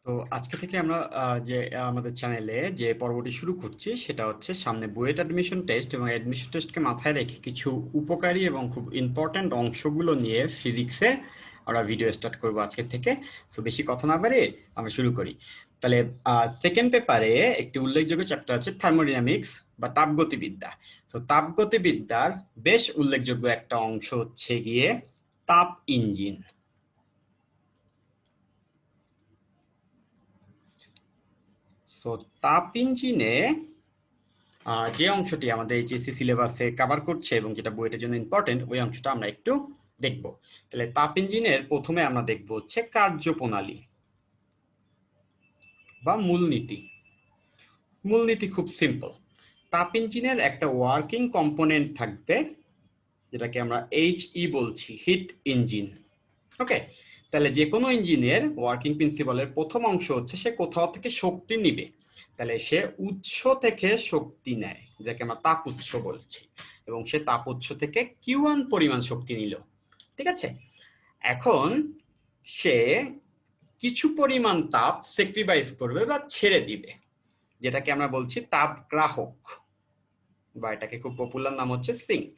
তো আজকে থেকে আমরা যে আমাদের চ্যানেলে যে পর্বটি শুরু করছি সেটা হচ্ছে সামনে বুয়েট অ্যাডমিশন টেস্ট এবং অ্যাডমিশন টেস্টকে মাথায় রেখে কিছু উপকারী এবং খুব ইম্পর্ট্যান্ট অংশগুলো নিয়ে ফিজিক্সে আমরা ভিডিও স্টার্ট করবো আজকে থেকে। তো বেশি কথা না বাড়িয়ে আমরা শুরু করি। তাহলে সেকেন্ড পেপারে একটি উল্লেখযোগ্য চ্যাপ্টার আছে থার্মোডাইনামিক্স বা তাপগতিবিদ্যা। তো তাপগতিবিদ্যার বেশ উল্লেখযোগ্য একটা অংশ হচ্ছে গিয়ে তাপ ইঞ্জিন। তো তাপ ইঞ্জিনে যে অংশটি আমাদের এইচএসসি সিলেবাসে কভার করছে এবং যেটা বুয়েটের জন্য ইম্পর্টেন্ট, ওই অংশটা আমরা একটু দেখব। তাহলে তাপ ইঞ্জিনের প্রথমে আমরা দেখব হচ্ছে কার্যপ্রণালী বা মূলনীতি। মূলনীতি খুব সিম্পল। তাপ ইঞ্জিনের একটা ওয়ার্কিং কম্পোনেন্ট থাকবে যেটাকে আমরা HE বলছি, হিট ইঞ্জিন। ওকে, তাহলে যে কোনো ইঞ্জিনের ওয়ার্কিং প্রিন্সিপালের প্রথম অংশ হচ্ছে সে কোথাও থেকে শক্তি নিবে। তাহলে সে উৎস থেকে শক্তি নেয়, যাকে আমরা তাপ উৎস বলছি, এবং সে তাপ উৎস থেকে Q1 পরিমাণ শক্তি নিল। ঠিক আছে, এখন সে কিছু পরিমাণ তাপ স্যাক্রিফাইস করবে বা ছেড়ে দিবে, যেটাকে আমরা বলছি তাপ গ্রাহক, বা এটাকে খুব পপুলার নাম হচ্ছে সিঙ্ক।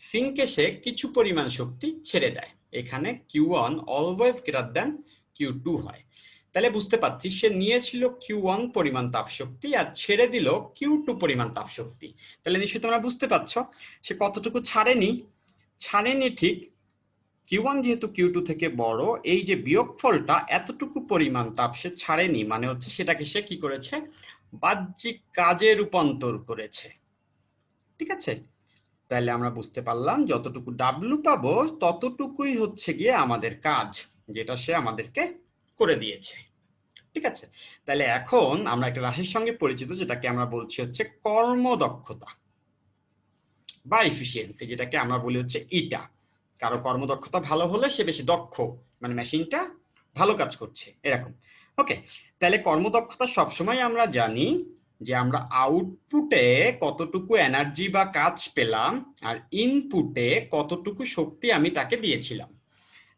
সিঙ্কে সে কিছু পরিমাণ শক্তি ছেড়ে দেয়। এখানে Q1 always greater than Q2 হয়। তাহলে বুঝতে পারছি সে নিয়েছিল Q1 পরিমাণ তাপ শক্তি আর ছেড়ে দিল Q2 পরিমাণ তাপ শক্তি। তাহলে নিশ্চয়ই তোমরা বুঝতে পারছো সে কতটুকু ছাড়েনি ঠিক। Q1 যেহেতু Q2 থেকে বড়, এই যে বিয়োগফলটা এতটুকু পরিমাণ তাপ সে ছাড়েনি, মানে হচ্ছে সেটাকে সে কি করেছে, বাহ্যিক কাজে রূপান্তর করেছে। ঠিক আছে, তাহলে আমরা বুঝতে পারলাম যতটুকু ডাব্লু পাবো ততটুকুই হচ্ছে গিয়ে আমাদের কাজ, যেটা সে আমাদেরকে করে দিয়েছে। ঠিক আছে, তাহলে এখন আমরা একটা রাশির সঙ্গে পরিচিত যেটাকে আমরা বলছি হচ্ছে কর্মদক্ষতা বা এফিসিয়েন্সি, যেটাকে আমরা বলি হচ্ছে ইটা। কারো কর্মদক্ষতা ভালো হলে সে বেশি দক্ষ, মানে মেশিনটা ভালো কাজ করছে এরকম। ওকে, তাহলে কর্মদক্ষতা সবসময় আমরা জানি যে আমরা আউটপুটে কতটুকু এনার্জি বা কাজ পেলাম আর ইনপুটে কতটুকু শক্তি আমি তাকে দিয়েছিলাম।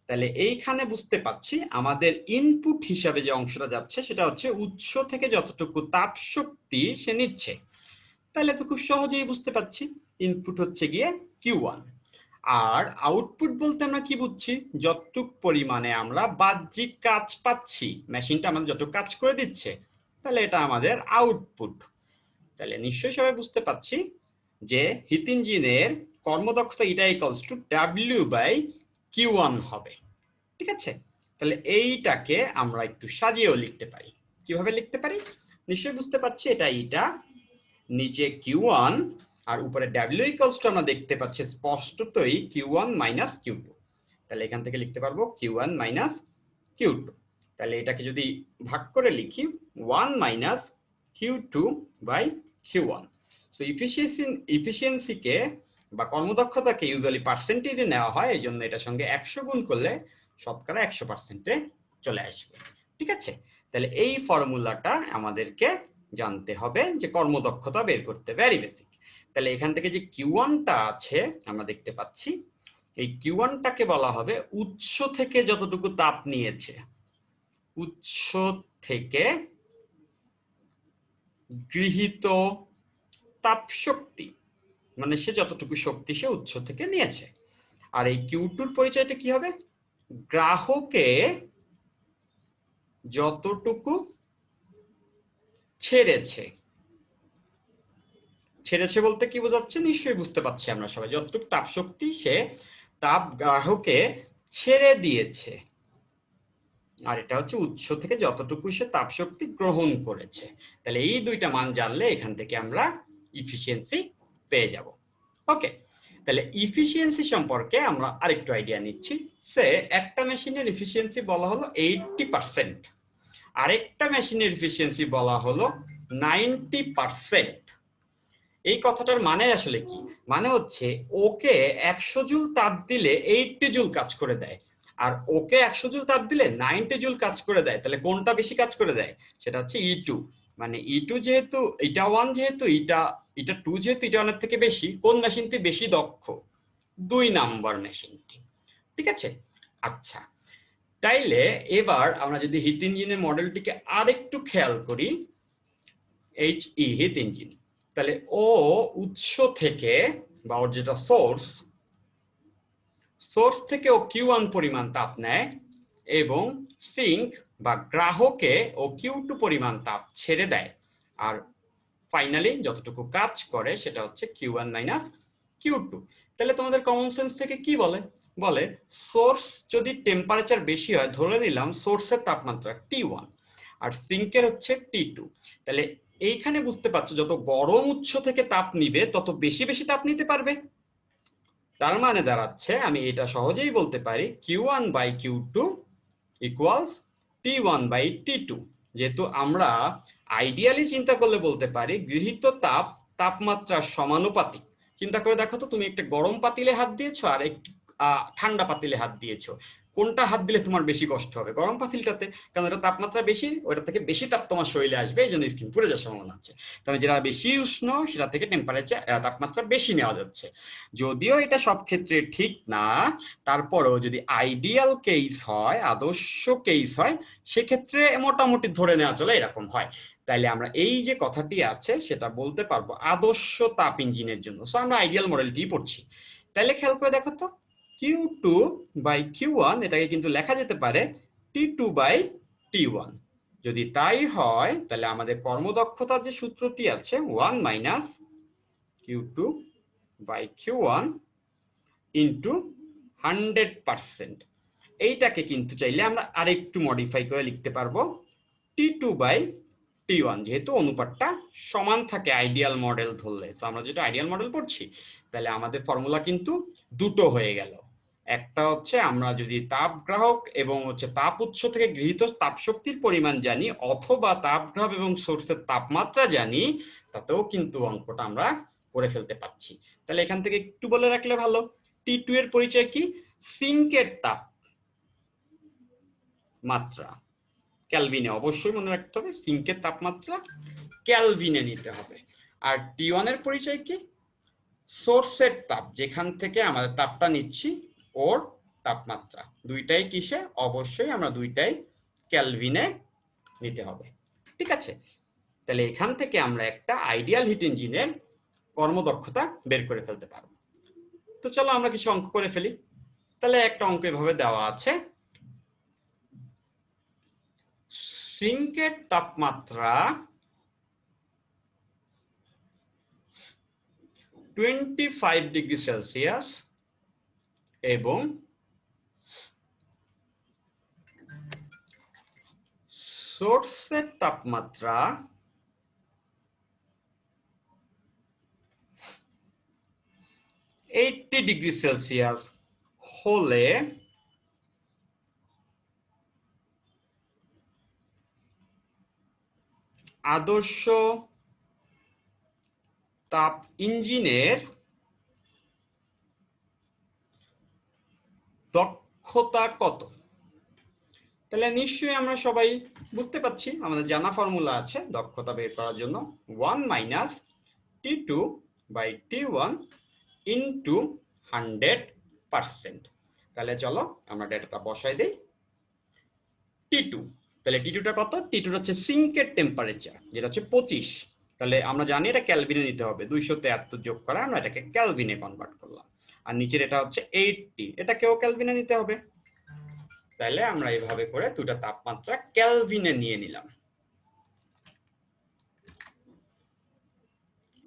তাহলে এইখানে বুঝতে পাচ্ছি আমাদের ইনপুট হিসাবে যে অংশটা যাচ্ছে সেটা হচ্ছে উৎস থেকে যতটুকু তাপ শক্তি সে নিচ্ছে। তাহলে তো খুব সহজেই বুঝতে পাচ্ছি ইনপুট হচ্ছে গিয়ে Q1, আর আউটপুট বলতে আমরা কি বুঝছি, যতটুক পরিমাণে আমরা বাহ্যিক কাজ পাচ্ছি, মেশিনটা আমাদের যতটুকু কাজ করে দিচ্ছে, তাহলে এটা আমাদের আউটপুট। তাহলে নিশ্চয়ই সবাই বুঝতে পাচ্ছি যে হিট ইঞ্জিনের কর্মদক্ষতা এটা ইকুয়ালস টু W/Q1 হবে। ঠিক আছে, তাহলে এইটাকে আমরা একটু সাজিয়েও লিখতে পারি। কিভাবে লিখতে পারি নিশ্চয়ই বুঝতে পারছি, এটা নিচে Q1 আর উপরে W ইকুয়ালস টু আমরা দেখতে পাচ্ছি স্পষ্টতই Q1 মাইনাস Q2। তাহলে এখান থেকে লিখতে পারবো Q1 মাইনাস Q2। তাহলে এটাকে যদি ভাগ করে লিখি 1 minus Q2 by Q1। So ইফিসিয়েন্সিকে বা কর্মদক্ষতাকে ইউজুয়ালি পার্সেন্টেজে নেওয়া হয়, এই জন্য এটার সঙ্গে 100 গুণ করলে শতকরা 100%-এ চলে আসবে। ঠিক আছে, তাহলে এই ফর্মুলাটা আমাদেরকে জানতে হবে যে কর্মদক্ষতা বের করতে, ভেরি বেসিক। তাহলে এখান থেকে যে Q1টা আছে আমরা দেখতে পাচ্ছি, এই Q1টাকে বলা হবে উৎস থেকে যতটুকু তাপ নিয়েছে, উৎস থেকে গৃহীত তাপ শক্তি, মানে সে যতটুকু শক্তি সে উৎস থেকে নিয়েছে। আর এই Q2-র পরিচয়টা কি হবে, গ্রাহকে যতটুকু ছেড়েছে। ছেড়েছে বলতে কি বোঝাচ্ছে নিশ্চয়ই বুঝতে পারছি আমরা সবাই, যতটুকু তাপ শক্তি সে তাপ গ্রাহকে ছেড়ে দিয়েছে, আর এটা হচ্ছে উৎস থেকে যতটুকু সে তাপ শক্তি গ্রহণ করেছে। তাহলে এই দুইটা মান জানলে এখান থেকে আমরা ইফিসিয়েন্সি পেয়ে যাব। ওকে, তাহলে ইফিসিয়েন্সি সম্পর্কে আমরা আরেকটু আইডিয়া নিচ্ছি। সে একটা মেশিনের ইফিসিয়েন্সি বলা হলো 80%, আরেকটা মেশিনের ইফিসিয়েন্সি বলা হলো 90%। এই কথাটার মানে আসলে কি, মানে হচ্ছে ওকে 100 জুল তাপ দিলে 80 জুল কাজ করে দেয়, আর ওকে 100 জুল তাপ দিলে 90 জুল কাজ করে দেয়। তাহলে কোনটা বেশি কাজ করে দেয়, সেটা হচ্ছে E2। মানে E2 যেহেতু এটা1 যেহেতু এটা2 যেহেতু এটা1-এর থেকে বেশি, কোন মেশিনটি বেশি দক্ষ, 2 নাম্বার মেশিনটি। ঠিক আছে, আচ্ছা, তাইলে এবার আমরা যদি হিট ইঞ্জিনের মডেলটিকে আরেকটু খেয়াল করি, HE হিট ইঞ্জিন, তাহলে ও উৎস থেকে বা ওর যেটা সোর্স থেকে ও Q1 পরিমাণ তাপ নেয় এবং সিঙ্ক বা গ্রাহকে ও Q2 পরিমাণ তাপ ছেড়ে দেয়, আর ফাইনালি যতটুকু কাজ করে সেটা হচ্ছে Q1 মাইনাস Q2। তাহলে তোমাদের কমন সেন্স থেকে কি বলে, বলে সোর্স যদি টেম্পারেচার বেশি হয়, ধরে নিলাম সোর্সের তাপমাত্রা T1 আর সিঙ্কের হচ্ছে T2, তাহলে এইখানে বুঝতে পারছো যত গরম উৎস থেকে তাপ নিবে তত বেশি বেশি তাপ নিতে পারবে। তার মানে দাঁড়াচ্ছে আমি এটা সহজেই বলতে পারি Q1 by Q2 equals T1 by T2। যেহেতু আমরা আইডিয়ালি চিন্তা করলে বলতে পারি গৃহীত তাপমাত্রার সমানুপাতিক। চিন্তা করে দেখো তো, তুমি একটা গরম পাতিলে হাত দিয়েছো আর একটি ঠান্ডা পাতিলে হাত দিয়েছো, কোনটা হাত দিলে তোমার বেশি কষ্ট হবে? গরম পাতিলটাতে, কারণ এটা তাপমাত্রা বেশি, ওটা থেকে বেশি তাপ তোমার শরীরে আসবে, এই জন্য স্কিন পুড়ে যাওয়ার সম্ভাবনা আছে। তবে যেটা বেশি উষ্ণ সেটা থেকে তাপমাত্রা বেশি নেওয়া যাচ্ছে। যদিও এটা সব ক্ষেত্রে ঠিক না, তারপরেও যদি আইডিয়াল কেস হয়, আদর্শ কেস হয়, সেক্ষেত্রে মোটামুটি ধরে নেওয়া চলে এরকম হয়। তাইলে আমরা এই যে কথাটি আছে সেটা বলতে পারবো আদর্শ তাপ ইঞ্জিনের জন্য। সো আমরা আইডিয়াল মডেলটি পড়ছি। তাইলে খেয়াল করে দেখো তো, Q2 বাই Q1 এটাকে কিন্তু লেখা যেতে পারে T2 বাই T1। যদি তাই হয় তাহলে আমাদের কর্মদক্ষতার যে সূত্রটি আছে 1 minus Q2 by Q1 into 100%, এইটাকে কিন্তু চাইলে আমরা আরেকটু মডিফাই করে লিখতে পারবো T2 বাই T1, যেহেতু অনুপাতটা সমান থাকে আইডিয়াল মডেল ধরলে। তো আমরা যেটা আইডিয়াল মডেল পড়ছি, তাহলে আমাদের ফর্মুলা কিন্তু দুটো হয়ে গেল। একটা হচ্ছে আমরা যদি তাপ গ্রাহক এবং হচ্ছে তাপ উৎস থেকে গৃহীত তাপ শক্তির পরিমাণ জানি, অথবা তাপ গ্রাহক এবং সোর্সের তাপমাত্রা জানি, তাতেও কিন্তু অঙ্কটা আমরা করে ফেলতে পারছি। তাহলে এখান থেকে একটু বলে রাখলে ভালো, T2 এর পরিচয় কি? সিঙ্কের তাপ মাত্রা ক্যালভিনে, অবশ্যই মনে রাখতে হবে সিঙ্কের তাপমাত্রা ক্যালভিনে নিতে হবে। আর T1 এর পরিচয় কি? সোর্সের তাপ, যেখান থেকে আমাদের তাপটা নিচ্ছি ওর তাপমাত্রা। দুইটাই কিসে? অবশ্যই আমরা দুইটাই ক্যালভিনে নিতে হবে। ঠিক আছে, তাহলে এখান থেকে আমরা একটা আইডিয়াল হিট ইঞ্জিনের কর্মদক্ষতা বের করে ফেলতে পারবো। তো চলো আমরা কিছু অঙ্ক করে ফেলি। তাহলে একটা অঙ্ক এভাবে দেওয়া আছে, সিঙ্কের তাপমাত্রা 25 ডিগ্রি সেলসিয়াস এবং সোর্সের তাপমাত্রা 80 ডিগ্রি সেলসিয়াস হলে আদর্শ তাপ ইঞ্জিনের দক্ষতা কত? তাহলে নিশ্চয়ই আমরা সবাই বুঝতে পারছি আমাদের জানা ফর্মুলা আছে দক্ষতা বের করার জন্য, 1 minus T2 by T1 into 100%। তাহলে চলো আমরা ডেটাটা বসাই দেই। T2, তাহলে T2টা কত? T2 হচ্ছে সিঙ্কের টেম্পারেচার, যেটা হচ্ছে 25। তাহলে আমরা জানি এটা ক্যালভিনে নিতে হবে, 273 যোগ করে আমরা এটাকে ক্যালভিনে কনভার্ট করলাম। আর নিচের এটা হচ্ছে 80, এটাকেও ক্যালভিনে নিতে হবে। তাহলে আমরা এইভাবে করে দুটা তাপমাত্রা ক্যালভিনে নিয়ে নিলাম।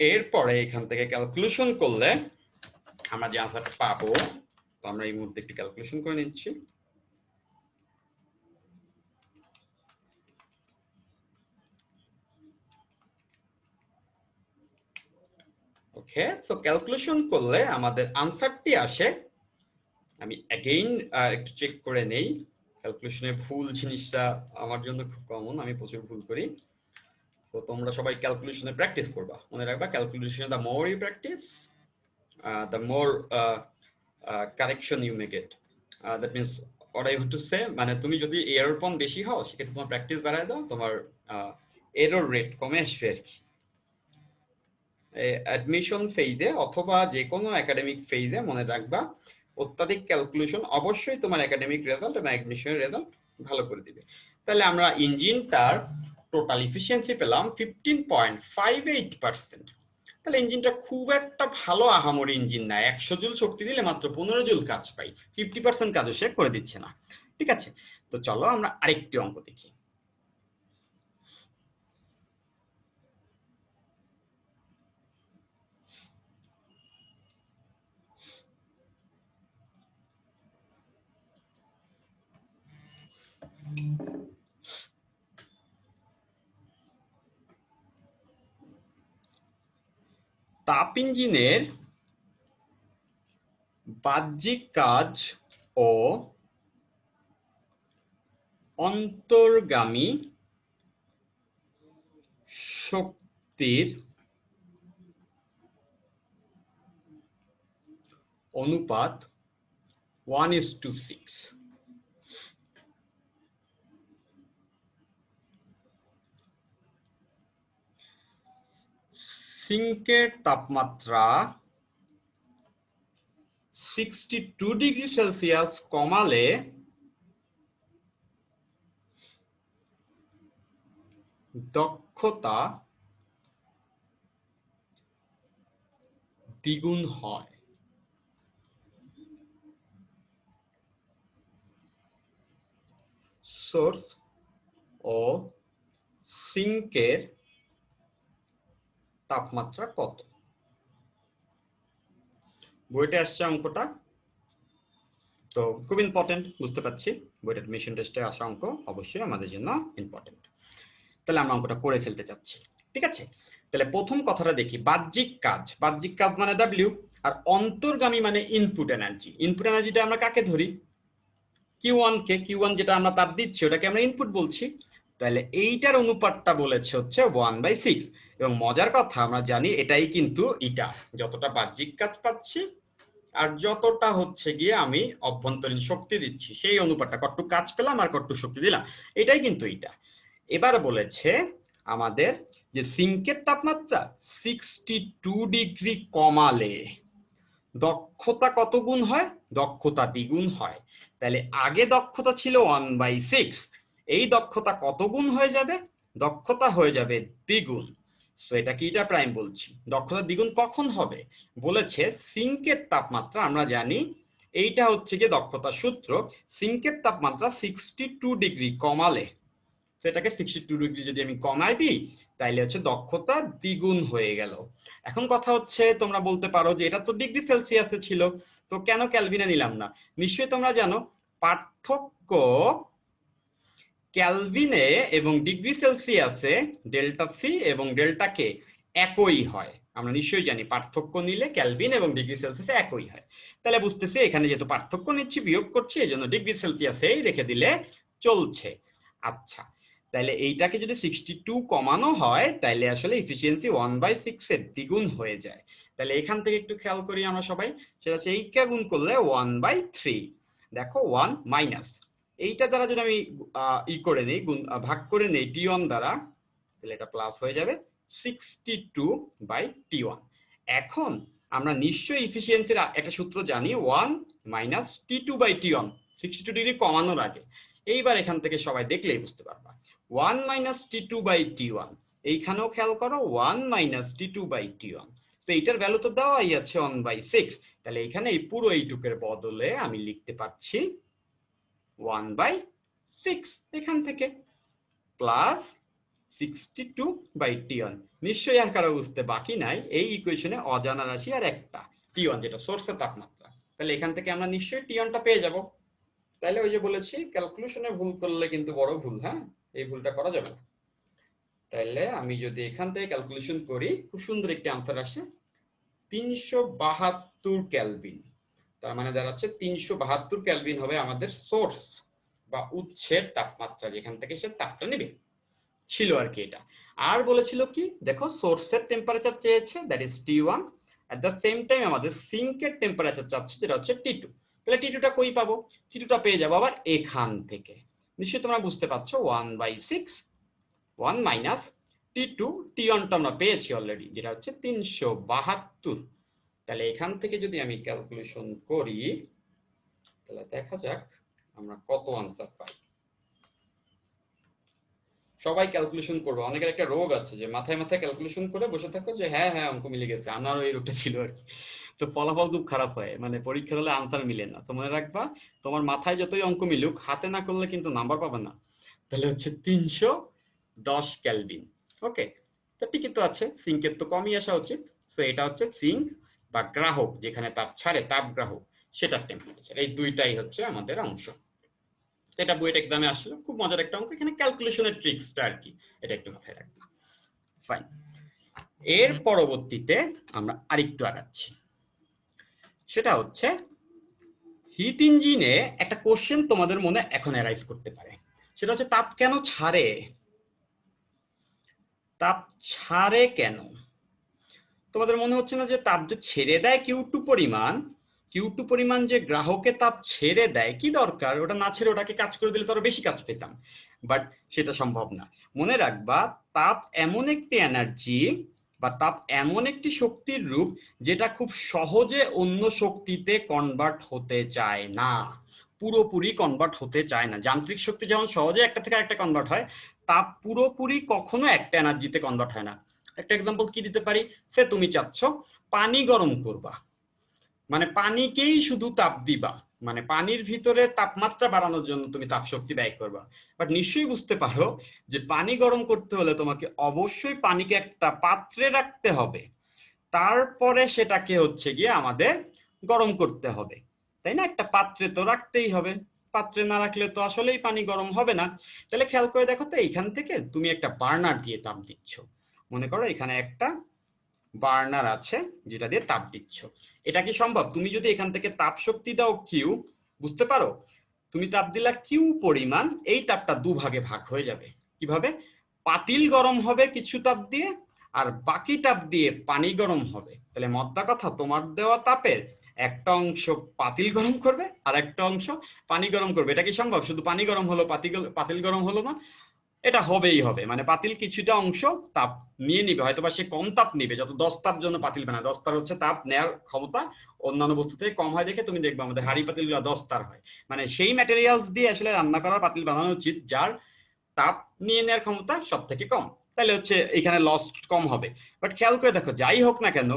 এরপরে এখান থেকে ক্যালকুলেশন করলে আমরা যে আনসারটা পাবো, তো আমরা এই মুহূর্তে একটু ক্যালকুলেশন করে নিচ্ছি। ওকে, সো ক্যালকুলেশন করলে আমাদের আনসারটি আসে, আমি অ্যাগেইন একটু চেক করে নেই, ক্যালকুলেশনে ভুল জিনিসটা আমার জন্য খুব কমন, আমি প্রচুর ভুল করি। তো তোমরা সবাই ক্যালকুলেশনে প্র্যাকটিস করবা, মনে রাখবা ক্যালকুলেশনে the more you practice the more correction you may get. That means what I want to say, মানে তুমি যদি এরর পন বেশি হও সেক্ষেত্রে তোমার প্র্যাকটিস বাড়ায় দাও, তোমার এরর রেট কমে আসবে আর কি। অ্যাডমিশন ফেজে অথবা যে কোনো একাডেমিক ফেজে মনে রাখবা অত্যাধিক ক্যালকুলেশন অবশ্যই তোমার একাডেমিক রেজাল্ট এবং অ্যাডমিশনের রেজাল্ট ভালো করে দিবে। তাহলে আমরা ইঞ্জিনটার টোটাল এফিসিয়েন্সি পেলাম 15.58%। তাহলে ইঞ্জিনটা খুব একটা ভালো আহামরি ইঞ্জিন না, 100 জুল শক্তি দিলে মাত্র 15 জুল কাজ পাই, 50% কাজও সে করে দিচ্ছে না। ঠিক আছে, তো চলো আমরা আরেকটি অঙ্ক দেখি। তাপ ইঞ্জিনের বাহ্যিক কাজ ও অন্তর্গামী শক্তির অনুপাত 1:6। সিঙ্কের তাপমাত্রা 62 ডিগ্রি সেলসিয়াস কমালে দক্ষতা দ্বিগুণ হয়। সোর্স ও সিঙ্কের তাপমাত্রা কত? বইটা আসছে অঙ্কটা, তো খুব ইম্পর্টেন্ট, বুঝতে পারছি বইটা মিশন টেস্টে আসা অঙ্ক অবশ্যই আমাদের জন্য ইম্পর্টেন্ট। তাহলে আমরা অঙ্কটা করে ফেলতে চাচ্ছি। ঠিক আছে, তাহলে প্রথম কথাটা দেখি, বাহ্যিক কাজ, বাহ্যিক কাজ মানে ডাব্লিউ, আর অন্তর্গামী মানে ইনপুট এনার্জি। ইনপুট এনার্জিটা আমরা কাকে ধরি? Q1 কে। Q1 যেটা আমরা তাপ দিচ্ছি ওটাকে আমরা ইনপুট বলছি। তাহলে এইটার অনুপাতটা বলেছে হচ্ছে 1/6। এবং মজার কথা আমরা জানি এটাই কিন্তু এটা, যতটা বাহ্যিক কাজ পাচ্ছি আর যতটা হচ্ছে গিয়ে আমি অভ্যন্তরীণ শক্তি দিচ্ছি সেই অনুপাতটা, কতটুকু কাজ পেলাম আর কতটুকু শক্তি দিলাম, এটাই কিন্তু এটা। এবার বলেছে আমাদের যে সিঙ্কের তাপমাত্রা 62 ডিগ্রি কমালে দক্ষতা কত গুণ হয়? দক্ষতা দ্বিগুণ হয়। তাহলে আগে দক্ষতা ছিল 1/6, এই দক্ষতা কত গুণ হয়ে যাবে? দক্ষতা হয়ে যাবে দ্বিগুণ। সো এটা কি এটা প্রাইম বলছি। দক্ষতা দ্বিগুণ কখন হবে? বলেছে সিঙ্কের তাপমাত্রা, আমরা জানি এইটা হচ্ছে যে দক্ষতার সূত্র, সিঙ্কের তাপমাত্রা 62 ডিগ্রি কমালে, সেটাকে 62 ডিগ্রি যদি আমি কমাই দিই তাইলে হচ্ছে দক্ষতা দ্বিগুণ হয়ে গেল। এখন কথা হচ্ছে তোমরা বলতে পারো যে এটা তো ডিগ্রি সেলসিয়াসে ছিল, তো কেন ক্যালভিনে নিলাম না? নিশ্চয়ই তোমরা জানো পার্থক্য ক্যালভিনে এবং ডিগ্রি সেলসিয়াসে ডেল্টা সি এবং ডেল্টা কে একই হয়। আমরা নিশ্চয়ই জানি পার্থক্য নিলে ক্যালভিন এবং ডিগ্রি সেলসিয়াসে একই হয়। তাহলে বুঝতেছি এখানে যেহেতু পার্থক্য নিচ্ছি, বিয়োগ করছি, এই জন্য ডিগ্রি সেলসিয়াসেই রেখে দিলে চলছে। আচ্ছা, তাহলে এইটাকে যদি 62 কমানো হয় তাহলে আসলে এফিসিয়েন্সি 1/6 এর দ্বিগুণ হয়ে যায়। তাহলে এখান থেকে একটু খেয়াল করি আমরা সবাই, সেটা হচ্ছে এইটা গুণ করলে 1/3। দেখো 1 মাইনাস এইটা দ্বারা যদি আমি করে নেই, ভাগ করে নেই T1 দ্বারা, তাহলে এটা প্লাস হয়ে যাবে 62/T1। এখন আমরা নিশ্চয়ই এফিসিয়েন্সির একটা সূত্র জানি, 1 মাইনাস T2/T1, 62 ডিগ্রি কমানোর আগে। এইবার এখান থেকে সবাই দেখলেই বুঝতে পারবা 1 মাইনাস T2/T1, এইখানেও খেয়াল করো 1 মাইনাস T2/T1। তো এইটার ভ্যালু তো দেওয়াই আছে 1/6। তাহলে এখানে এই পুরো এইটুকের বদলে আমি লিখতে পারছি 1/6 এখান থেকে, প্লাস 62/T1। নিশ্চয়ই আর কারো বুঝতে বাকি নাই, এই ইকুয়েশনে অজানা রাশি আর একটা T1 যেটা সোর্সের তাপমাত্রা। তাহলে এখান থেকে আমরা নিশ্চয়ই T1টা পেয়ে যাব। তাহলে ওই যে বলেছি ক্যালকুলেশনে ভুল করলে কিন্তু বড় ভুল, হ্যাঁ, এই ভুলটা করা যাবে না। তাহলে আমি যদি এখান থেকে ক্যালকুলেশন করি, খুব সুন্দর একটি আনসার আসে 372 ক্যালভিন। তার মানে দাঁড়াচ্ছে 372 ক্যালভিন হবে আমাদের সোর্স বা উৎসের তাপমাত্রা, যেখান থেকে সে তাপটা নেবে, ছিল আর কি এটা। আর বলেছিল কি দেখো, সোর্সের টেম্পারেচার চেয়েছে, that is T1, at the same time আমাদের সিঙ্কের টেম্পারেচার চাচ্ছে যেটা হচ্ছে T2। তাহলে T2টা কই পাবো? T2টা পেয়ে যাবো আবার এখান থেকে। নিশ্চয়ই তোমরা বুঝতে পারছো 1/6, 1 মাইনাস T2, T1টা আমরা পেয়েছি অলরেডি যেটা হচ্ছে 372। তাহলে এখান থেকে যদি আমি ক্যালকুলেশন করি তাহলে দেখা যাক আমরা কত আনসার পাই। সবাই ক্যালকুলেশন করবে, অনেকের একটা রোগ আছে যে মাথায় মাথায় ক্যালকুলেশন করে বসে থাকো যে হ্যাঁ হ্যাঁ অঙ্ক মিলে গেছে, আমারও এই রোগটা ছিল আর কি। তো ফলাফল খুব খারাপ হয়, মানে পরীক্ষার হলে আনসার মিলে না। তো মনে রাখবা, তোমার মাথায় যতই অঙ্ক মিলুক, হাতে না করলে কিন্তু নাম্বার পাবে না। তাহলে হচ্ছে 310 কেলভিন। ওকে, তো ঠিকই তো আছে, সিঙ্কের তো কমই আসা উচিত। তো এটা হচ্ছে সিঙ্ক বা গ্রাহক, যেখানে তাপ ছাড়ে, তাপ গ্রাহক, সেটার টেম্পারেচার। এই দুইটাই হচ্ছে আমাদের অংশ। এটা বুয়েট এক্সামে আসলো, খুব মজার একটা অঙ্ক, এখানে ক্যালকুলেশনের ট্রিক্সটা আর কি, এটা একটু মাথায় রাখবা। ফাইন, এর পরবর্তীতে আমরা আরেকটু আগাচ্ছি। সেটা হচ্ছে হিট ইঞ্জিনে একটা কোশ্চেন তোমাদের মনে এখন অ্যারাইজ করতে পারে, সেটা হচ্ছে তাপ কেন ছাড়ে? তাপ ছাড়ে কেন? তোমাদের মনে হচ্ছে না যে তাপ যে ছেড়ে দেয় কিউ টু পরিমাণ যে গ্রাহকে তাপ ছেড়ে দেয়, কি দরকার ওটা না ছেড়ে ওটাকে কাজ করে দিলে তো আরো বেশি কাজ পেতাম। বাট সেটা সম্ভব না। মনে রাখবা, তাপ এমন একটি এনার্জি বা তাপ এমন একটি শক্তির রূপ যেটা খুব সহজে অন্য শক্তিতে কনভার্ট হতে চায় না, পুরোপুরি কনভার্ট হতে চায় না। যান্ত্রিক শক্তি যেমন সহজে একটা থেকে একটা কনভার্ট হয়, তাপ পুরোপুরি কখনো একটা এনার্জিতে কনভার্ট হয় না। একটা এক্সাম্পল কি দিতে পারি, সে তুমি চাচ্ছ পানি গরম করবা, মানে পানিকেই শুধু তাপ দিবা, মানে পানির ভিতরে তাপমাত্রা বাড়ানোর জন্য তুমি তাপ শক্তি ব্যয় করবা। বাট নিশ্চয়ই বুঝতে পারো যে পানি গরম করতে হলে তোমাকে অবশ্যই পানিকে একটা পাত্রে রাখতে হবে, তারপরে সেটাকে হচ্ছে গিয়ে আমাদের গরম করতে হবে, তাই না? একটা পাত্রে তো রাখতেই হবে, পাত্রে না রাখলে তো আসলেই পানি গরম হবে না। তাহলে খেয়াল করে দেখো তো, এইখান থেকে তুমি একটা বার্নার দিয়ে তাপ দিচ্ছ, মনে করো এখানে একটা বার্নার আছে যেটা দিয়ে তাপ দিচ্ছ। এটা কি সম্ভব? তুমি যদি এখান থেকে তাপ শক্তি দাও কিউ, বুঝতে পারো, তুমি তাপ দিলা কিউ পরিমাণ, এই তাপটা দুভাগে ভাগ হয়ে যাবে। কিভাবে? পাতিল গরম হবে কিছু তাপ দিয়ে, আর বাকি তাপ দিয়ে পানি গরম হবে। তাহলে মদ্দা কথা, তোমার দেওয়া তাপের একটা অংশ পাতিল গরম করবে আর একটা অংশ পানি গরম করবে। এটা কি সম্ভব? শুধু পানি গরম হলো, পাতিল গরম হলো না? এটা হবেই হবে, মানে পাতিল কিছুটা অংশ তাপ নিয়ে নিবে, হয়তো বা সে কম তাপ নিবে, যত 10 তাপ জন্য পাতিল বানায়, 10 তার হচ্ছে তাপ নেওয়ার ক্ষমতা অন্যান্য বস্তু থেকে কম হয় দেখে তুমি দেখবে আমাদের হাড়ি পাতিল 10 তার হয়। মানে সেই ম্যাটেরিয়ালস দিয়ে আসলে রান্না করার পাতিল বানানো উচিত যার তাপ নিয়ে নেওয়ার ক্ষমতা সব থেকে কম, তাহলে হচ্ছে এখানে লস কম হবে। বাট খেয়াল করে দেখো, যাই হোক না কেন,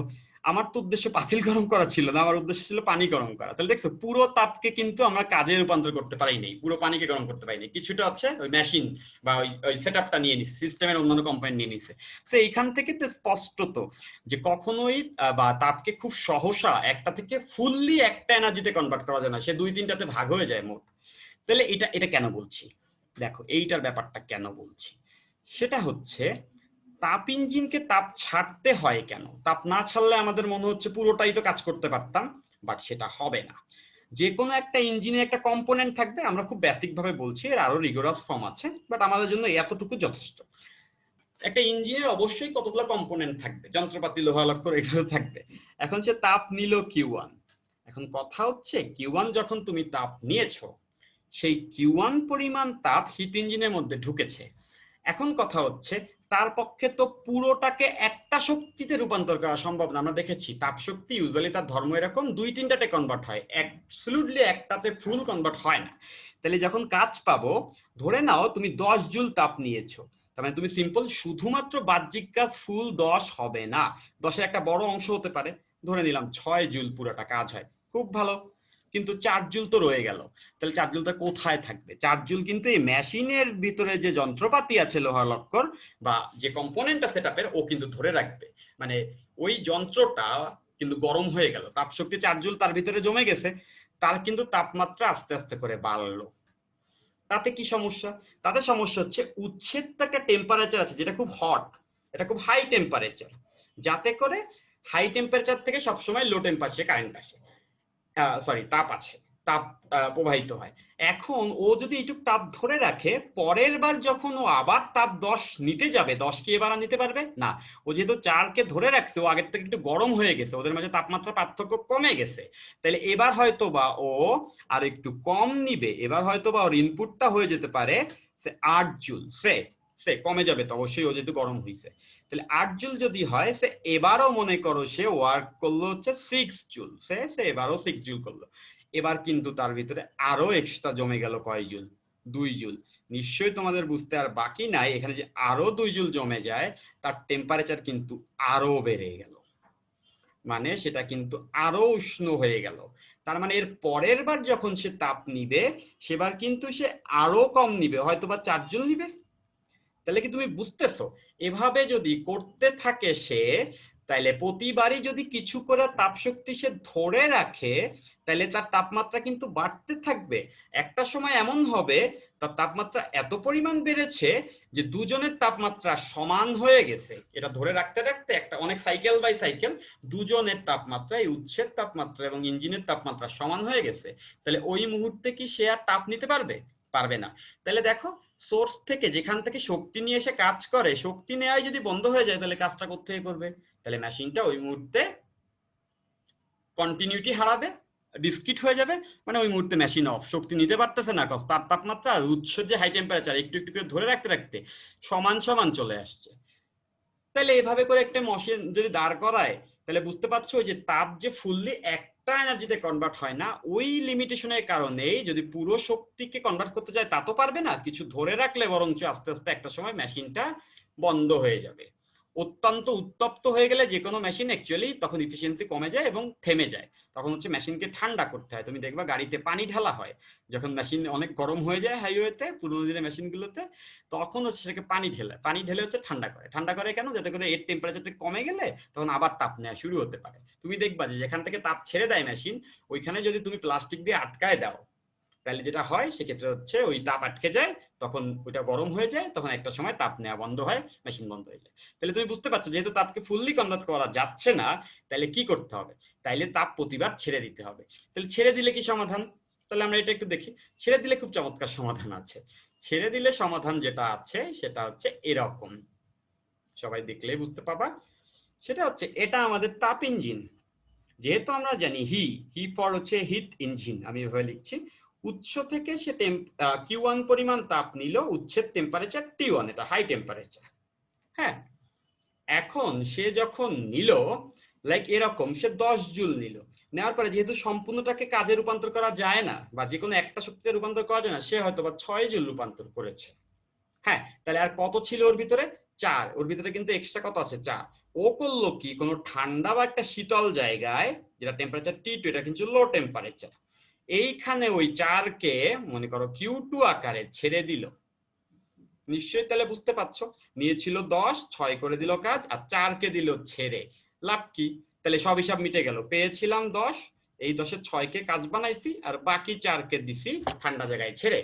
আমার তো উদ্দেশ্য পাতিল গরম করা ছিল না, আমার উদ্দেশ্য ছিল পানি গরম করা। তাহলে দেখছো, পুরো তাপকে কিন্তু আমরা কাজে রূপান্তর করতে পারিনি, পুরো পানিকে গরম করতে পারিনি, কিছুটা হচ্ছে ওই মেশিন বা ওই সেটআপটা নিয়ে নিছে, সিস্টেমের অন্যান্য কোম্পানি নিয়ে নিছে। তো এইখান থেকে তো স্পষ্টত যে কখনোই বা তাপকে খুব সহসা একটা থেকে ফুললি একটা এনার্জিতে কনভার্ট করা যায় না, সে দুই তিনটাতে ভাগ হয়ে যায় মোট। তাহলে এটা এটা কেন বলছি, দেখো এইটার ব্যাপারটা কেন বলছি, সেটা হচ্ছে তাপ ইঞ্জিনকে তাপ ছাড়তে হয় কেন? তাপ না ছাড়লে আমাদের মনে হচ্ছে পুরোটাই তো কাজ করতে পারতাম, বাট সেটা হবে না। যে কোনো একটা ইঞ্জিনে একটা কম্পোনেন্ট থাকবে, আমরা খুব বেসিক ভাবে বলছি, এর আরো রিগোরাস ফর্ম আছে, বাট আমাদের জন্য এতটুকু যথেষ্ট। একটা ইঞ্জিনের অবশ্যই কতগুলো কম্পোনেন্ট থাকবে, যন্ত্রপাতি, লোহা লক্কর, এগুলো থাকবে। এখন সে তাপ নিল কিউ1, এখন কথা হচ্ছে কিউ1 যখন তুমি তাপ নিয়েছো, সেই কিউ1 পরিমাণ তাপ হিট ইঞ্জিনের মধ্যে ঢুকেছে। এখন কথা হচ্ছে তার পক্ষে তো পুরোটাকে একটা শক্তিতে রূপান্তর করা সম্ভব না। আমরা দেখেছি তাপ শক্তি ইউজুয়ালি তার ধর্ম এরকম, দুই তিনটাতে কনভার্ট হয়, অ্যাবসলিউটলি একটাতে ফুল কনভার্ট হয় না। তাহলে যখন কাজ পাবো, ধরে নাও তুমি 10 জুল তাপ নিয়েছো, তার মানে তুমি সিম্পল শুধুমাত্র বাহ্যিক কাজ ফুল 10 হবে না, 10-এর একটা বড় অংশ হতে পারে, ধরে নিলাম 6 জুল পুরোটা কাজ হয়, খুব ভালো। কিন্তু 4 জুল তো রয়ে গেল, তাহলে 4 জুলটা কোথায় থাকবে? 4 জুল কিন্তু এই মেশিনের ভিতরে যে যন্ত্রপাতি আছে লোহা লক্কর বা যে কম্পোনেন্ট আছে সেটআপের, ও কিন্তু ধরে রাখবে। মানে ওই যন্ত্রটা কিন্তু গরম হয়ে গেল, তাপ শক্তি 4 জুল তার ভিতরে জমে গেছে, তার কিন্তু তাপমাত্রা আস্তে আস্তে করে বাড়লো। তাতে কি সমস্যা? তাতে সমস্যা হচ্ছে উচ্ছেদ তো একটা টেম্পারেচার আছে যেটা খুব হট, এটা খুব হাই টেম্পারেচার, যাতে করে হাই টেম্পারেচার থেকে সবসময় লো টেম্পারেচারে কারেন্ট আসে, সরি তাপ আছে, তাপ প্রবাহিত হয়। এখন ও যদি এইটুক তাপ ধরে রাখে, পরের বার যখন ও আবার তাপ 10 নিতে যাবে, 10 কি এবার আর নিতে পারবে না। ও যেহেতু 4 কে ধরে রাখছে, ও আগের থেকে একটু গরম হয়ে গেছে, ওদের মাঝে তাপমাত্রা পার্থক্য কমে গেছে, তাহলে এবার হয়তো বা ও আর একটু কম নিবে, এবার হয়তো বা ওর ইনপুটটা হয়ে যেতে পারে সে 8 জুল, সে কমে যাবে তো অবশ্যই, ও যেহেতু গরম হয়েছে। তাহলে 8 জুল যদি হয়, সে এবারও মনে করো সে ওয়ার্ক করলো হচ্ছে 6 জুল, সে এবারও 6 জুল করলো, এবার কিন্তু তার ভিতরে আরো এক্সট্রা জমে গেল কয় জুল? 2 জুল। নিশ্চয়ই তোমাদের বুঝতে আর বাকি নাই, এখানে যে আরো 2 জুল জমে যায় তার টেম্পারেচার কিন্তু আরো বেড়ে গেল, মানে সেটা কিন্তু আরো উষ্ণ হয়ে গেল। তার মানে এর পরের বার যখন সে তাপ নিবে সেবার কিন্তু সে আরো কম নিবে, হয়তো বা 4 জুল নিবে। তাহলে কি তুমি বুঝতেছো? এভাবে যদি করতে থাকে সে, তাহলে প্রতিবারই যদি কিছু করে তাপ শক্তি সে ধরে রাখে, তাহলে তার তাপমাত্রা কিন্তু বাড়তে থাকবে। একটা সময় এমন হবে তার তাপমাত্রা এত পরিমাণ বেড়েছে যে দুজনের তাপমাত্রা সমান হয়ে গেছে। এটা ধরে রাখতে রাখতে একটা অনেক সাইকেল বাই সাইকেল দুজনের তাপমাত্রা, এই উৎসের তাপমাত্রা এবং ইঞ্জিনের তাপমাত্রা সমান হয়ে গেছে। তাহলে ওই মুহূর্তে কি সে আর তাপ নিতে পারবে? পারবে না। তাহলে দেখো, সোর্স থেকে যেখান থেকে শক্তি নিয়ে এসে কাজ করে, শক্তি নেওয়াই যদি বন্ধ হয়ে যায় তাহলে কাজটা কোত্থেকে করবে? তাহলে মেশিনটা ওই মুহূর্তে কন্টিনিউটি হারাবে, ডিসক্রিট হয়ে যাবে, মানে ওই মুহূর্তে মেশিন অফ, শক্তি নিতে পারতেছে না, তার তাপমাত্রা আর উৎসের যে হাই টেম্পারেচার একটু একটু করে ধরে রাখতে রাখতে সমান সমান চলে আসছে। তাহলে এভাবে করে একটা মেশিন যদি দাঁড় করায়, তাহলে বুঝতে পারছো যে তাপ যে ফুললি একটা এনার্জিতে কনভার্ট হয় না, ওই লিমিটেশনের কারণেই যদি পুরো শক্তিকে কনভার্ট করতে যায় তা তো পারবে না, কিছু ধরে রাখলে বরঞ্চ আস্তে আস্তে একটা সময় মেশিনটা বন্ধ হয়ে যাবে। অত্যন্ত উত্তপ্ত হয়ে গেলে যে কোনো মেশিন অ্যাকচুয়ালি তখন ইফিসিয়েন্সি কমে যায় এবং থেমে যায়। তখন হচ্ছে মেশিনকে ঠান্ডা করতে হয়। তুমি দেখবা গাড়িতে পানি ঢালা হয় যখন মেশিন অনেক গরম হয়ে যায় হাইওয়েতে, পুরোনো দিনের মেশিনগুলোতে, তখন হচ্ছে সেটাকে পানি ঢেলে হচ্ছে ঠান্ডা করে কেন? যাতে করে এর টেম্পারেচারটা কমে গেলে তখন আবার তাপ নেওয়া শুরু হতে পারে। তুমি দেখবা যে যেখান থেকে তাপ ছেড়ে দেয় মেশিন, ওইখানে যদি তুমি প্লাস্টিক দিয়ে আটকায় দাও, তাহলে যেটা হয় সেক্ষেত্রে হচ্ছে ওই তাপ আটকে যায়, তখন ওইটা গরম হয়ে যায়, তখন একটা সময় তাপ নেওয়া বন্ধ হয়, মেশিন বন্ধ হয়ে যায়। তাহলে তুমি বুঝতে পারছো যেহেতু তাপকে ফুললি কনভার্ট করা যাচ্ছে না, তাহলে কি করতে হবে? তাইলে তাপ প্রতিবার ছেড়ে দিতে হবে। তাহলে ছেড়ে দিলে কি সমাধান? তাহলে আমরা এটা একটু দেখি। ছেড়ে দিলে খুব চমৎকার সমাধান আছে। ছেড়ে দিলে সমাধান যেটা আছে সেটা হচ্ছে এরকম, সবাই দেখলেই বুঝতে পাবা। সেটা হচ্ছে এটা আমাদের তাপ ইঞ্জিন। যেহেতু আমরা জানি হি ফর হচ্ছে হিট ইঞ্জিন, আমি এভাবে লিখছি। উৎস থেকে সে Q1 পরিমাণ তাপ নিল, উৎসের টেম্পারেচার T1, এটা হাই টেম্পারেচার। হ্যাঁ, এখন সে যখন নিল লাইক এরকম, সে 10 জুল নিল, নেওয়ার পরে যেহেতু সম্পূর্ণটাকে কাজে রূপান্তর করা যায় না বা যে কোনো একটা শক্তিতে রূপান্তর করা যায় না, সে হয়তো বা 6 জুল রূপান্তর করেছে। হ্যাঁ, তাহলে আর কত ছিল ওর ভিতরে? 4। ওর ভিতরে কিন্তু এক্সট্রা কত আছে? 4। ও করলো কি, কোনো ঠান্ডা বা একটা শীতল জায়গায় যেটা টেম্পারেচার T2, এটা কিন্তু লো টেম্পারেচার, এইখানে ওই 4 কে মনে করো Q2 আকারে ছেড়ে দিল। নিশ্চয়ই তাহলে বুঝতে পারছো, নিয়েছিল 10, 6 করে দিল কাজ, আর 4 কে দিল ছেড়ে। লাভ কি? তাহলে সব হিসাব মিটে গেল, পেয়েছিলাম 10, এই 10-এর 6 কে কাজ বানাইছি, আর বাকি 4 কে দিছি ঠান্ডা জায়গায় ছেড়ে।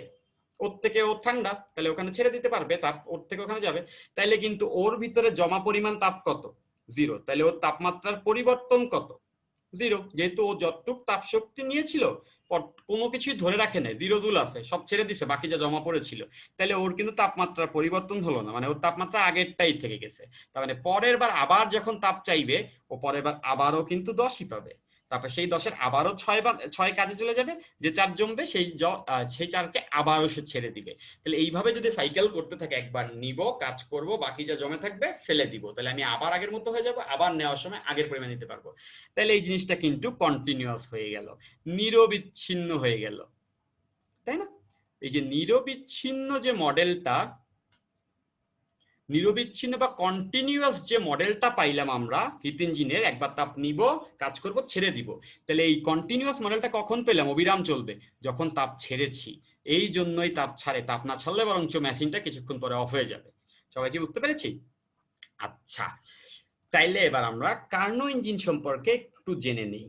ওর থেকে ও ঠান্ডা, তাহলে ওখানে ছেড়ে দিতে পারবে, তাপ ওর থেকে ওখানে যাবে। তাইলে কিন্তু ওর ভিতরে জমা পরিমাণ তাপ কত? 0। তাহলে ওর তাপমাত্রার পরিবর্তন কত? 0। যেহেতু ও যতটুক তাপ শক্তি নিয়েছিল কোনো কিছুই ধরে রাখে নাই, 0 জুল আছে, সব ছেড়ে দিছে, বাকি যা জমা পড়েছিল। তাহলে ওর কিন্তু তাপমাত্রার পরিবর্তন হলো না, মানে ওর তাপমাত্রা আগেরটাই থেকে গেছে। তার মানে পরের বার আবার যখন তাপ চাইবে, ও পরের বার আবারও কিন্তু 10ই পাবে। তারপর সেই 10-এর আবারও 6 কাজে চলে যাবে, যে 4 জমবে সেই 4-কে আবারও সে ছেড়ে দিবে। তাহলে এইভাবে যদি সাইকেল করতে থাকে, একবার নিব, কাজ করব, বাকি যা জমে থাকবে ফেলে দিব, তাহলে আমি আবার আগের মতো হয়ে যাব, আবার নেওয়ার সময় আগের পরিমাণ নিতে পারবো। তাহলে এই জিনিসটা কিন্তু কন্টিনিউয়াস হয়ে গেল, নিরবিচ্ছিন্ন হয়ে গেল, তাই না? এই যে নিরবিচ্ছিন্ন যে মডেলটা, নিরবিচ্ছিন্ন বা কন্টিনিউয়াস যে মডেলটা পাইলাম আমরা হিট ইঞ্জিনের, একবার তাপ নিব, কাজ করব, ছেড়ে দিব। তাহলে এই কন্টিনিউয়াস মডেলটা কখন পেলাম? অবিরাম চলবে যখন তাপ ছেড়েছি। এই জন্যই তাপ ছাড়ে, তাপ না ছাড়লে বরঞ্চ মেশিনটা কিছুক্ষণ পরে অফ হয়ে যাবে। সবাই কি বুঝতে পেরেছি? আচ্ছা, তাইলে এবার আমরা কার্নো ইঞ্জিন সম্পর্কে একটু জেনে নিই।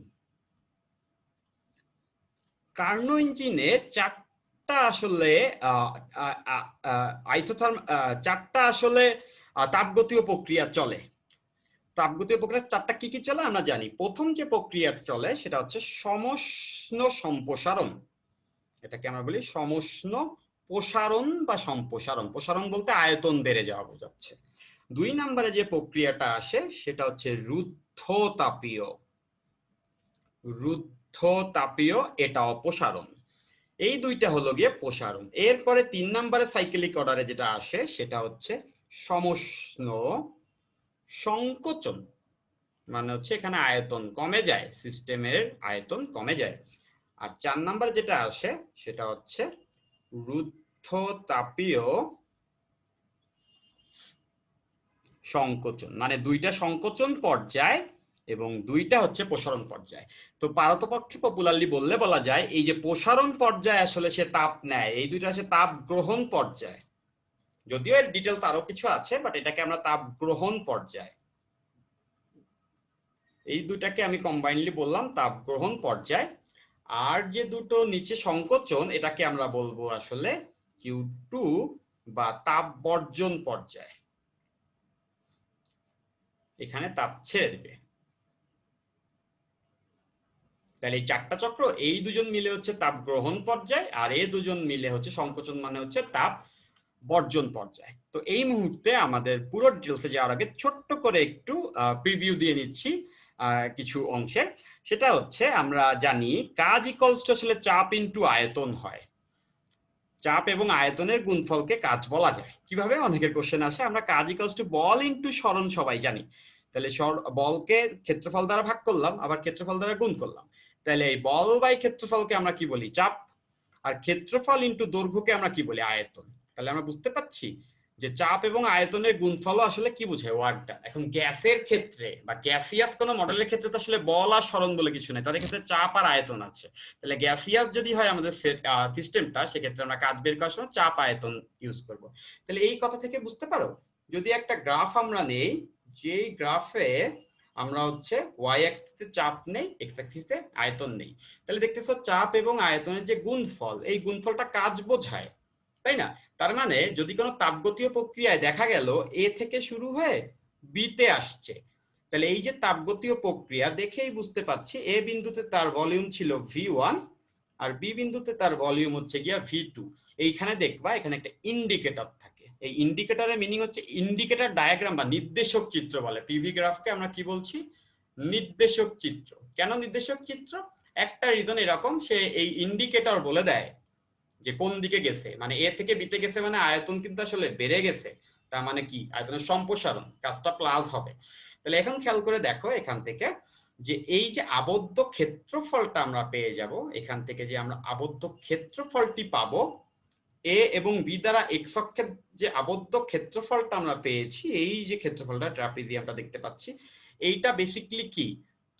কার্নো ইঞ্জিনে চারটা আসলে চারটা আসলে তাপগতীয় প্রক্রিয়া চলে। তাপগতীয় প্রক্রিয়া চারটা কি কি চলে আমরা জানি। প্রথম যে প্রক্রিয়া চলে সেটা হচ্ছে সমষ্ণ সম্প্রসারণ, এটাকে আমরা বলি সমষ্ণ প্রসারণ বা সম্প্রসারণ। প্রসারণ বলতে আয়তন বেড়ে যাওয়া বোঝাচ্ছে। 2 নম্বরে যে প্রক্রিয়াটা আসে সেটা হচ্ছে রুদ্ধতাপীয়। রুদ্ধতাপীয়, এটা অপসারণ। এই দুইটা হলো গিয়ে প্রসারণ। এরপরে 3 নম্বরে সাইকেলিক অর্ডারে যেটা আসে সেটা হচ্ছে সমষ্ণ সংকোচন, মানে হচ্ছে এখানে আয়তন কমে যায়, সিস্টেমের আয়তন কমে যায়। আর 4 নম্বরে যেটা আসে সেটা হচ্ছে ঊর্ধ্বতাপীয় সংকোচন, মানে দুইটা সংকোচন পর্যায় এবং দুইটা হচ্ছে প্রসারণ পর্যায়। তো পারতপক্ষে পপুলারলি বললে বলা যায় এই যে প্রসারণ পর্যায়ে আসলে সে তাপ নেয়, এই দুইটা হচ্ছে তাপ গ্রহণ পর্যায়। যদিও এর ডিটেলস আরো কিছু আছে, বাট এটাকে আমরা তাপ গ্রহণ পর্যায়, এই দুটাকে আমি কম্বাইনলি বললাম তাপ গ্রহণ পর্যায়। আর যে দুটো নিচে সংকোচন, এটাকে আমরা বলবো আসলে Q2 বা তাপ বর্জন পর্যায়। এখানে তাপ ছেড়ে দিবে। তাহলে এই চারটা চক্র, এই দুজন মিলে হচ্ছে তাপ গ্রহণ পর্যায়, আর এই দুজন মিলে হচ্ছে সংকোচন, মানে হচ্ছে তাপ বর্জন পর্যায়। তো এই মুহূর্তে আমাদের পুরো ডিটেলসে যাওয়ার আগে ছোট্ট করে একটু প্রিভিউ দিয়ে নিচ্ছি কিছু অংশের। সেটা হচ্ছে আমরা জানি কাজ ইকুয়ালস টু আসলে চাপ ইনটু আয়তন হয়। চাপ এবং আয়তনের গুণফলকে কাজ বলা যায়। কিভাবে? অনেকের কোশ্চেন আসে। আমরা কাজ ইকুয়ালস টু বল ইনটু সরণ সবাই জানি। তাহলে বলকে ক্ষেত্রফল দ্বারা ভাগ করলাম, আবার ক্ষেত্রফল দ্বারা গুণ করলাম। তাহলে এই বল বাই ক্ষেত্রফলকে আমরা কি বলি? চাপ। আর ক্ষেত্রফল ইনটু দৈর্ঘ্যকে আমরা কি বলি? আয়তন। তাহলে আমরা বুঝতে পারছি যে চাপ এবং আয়তনের গুণফল আসলে কি বোঝায়? ওয়ার্কটা। এখন গ্যাসের ক্ষেত্রে বা গ্যাসিয়াস কোনো মডেলের ক্ষেত্রে তো আসলে বল আর সরণ বলে কিছু নেই, তাদের ক্ষেত্রে চাপ আর আয়তন আছে। তাহলে গ্যাসিয়াস যদি হয় আমাদের সিস্টেমটা, সেক্ষেত্রে আমরা কাজ বের করার সময় চাপ আয়তন ইউজ করব। তাহলে এই কথা থেকে বুঝতে পারো, যদি একটা গ্রাফ আমরা নেই, যেই গ্রাফে আমরা হচ্ছে ওয়াই অ্যাক্সিসে চাপ নেই, এক্স অ্যাক্সিসে আয়তন নেই, তাহলে দেখতেছো চাপ এবং আয়তনের যে গুণফল, এই গুণফলটা কাজ বোঝায়, তাই না? তার মানে যদি কোনো তাপগতীয় প্রক্রিয়ায় দেখা গেল এ থেকে শুরু হয়ে বি তে আসছে, তাহলে এই যে তাপগতীয় প্রক্রিয়া দেখেই বুঝতে পারছি এ বিন্দুতে তার ভলিউম ছিল V1 আর বি বিন্দুতে তার ভলিউম হচ্ছে গিয়া V2। এইখানে দেখবা এখানে একটা ইন্ডিকেটর থাকে। এই ইন্ডিকেটরের মিনিং হচ্ছে ইন্ডিকেটর ডায়াগ্রাম বা নির্দেশক চিত্র বলে। পিভি গ্রাফকে আমরা কি বলছি? নির্দেশক চিত্র। কেন নির্দেশক চিত্র? একটা রিজন এরকম, সে এই ইন্ডিকেটর বলে দেয় যে কোন দিকে গেছে, মানে এ থেকে বিতে গেছে, মানে আয়তন কিন্তু আসলে বেড়ে গেছে, তার মানে কি আয়তনের সম্প্রসারণ, কাজটা প্লাস হবে। তাহলে এখন খেয়াল করে দেখো এখান থেকে যে এই যে আবদ্ধ ক্ষেত্রফলটা আমরা পেয়ে যাব, এখান থেকে যে আমরা আবদ্ধ ক্ষেত্রফলটি পাবো, এ এবং বি দ্বারা এক্স অক্ষের যে আবদ্ধ ক্ষেত্রফলটা আমরা পেয়েছি, এই যে ক্ষেত্রফলটা ট্রাপিজিয়ামটা দেখতে পাচ্ছি, এইটা বেসিক্যালি কি?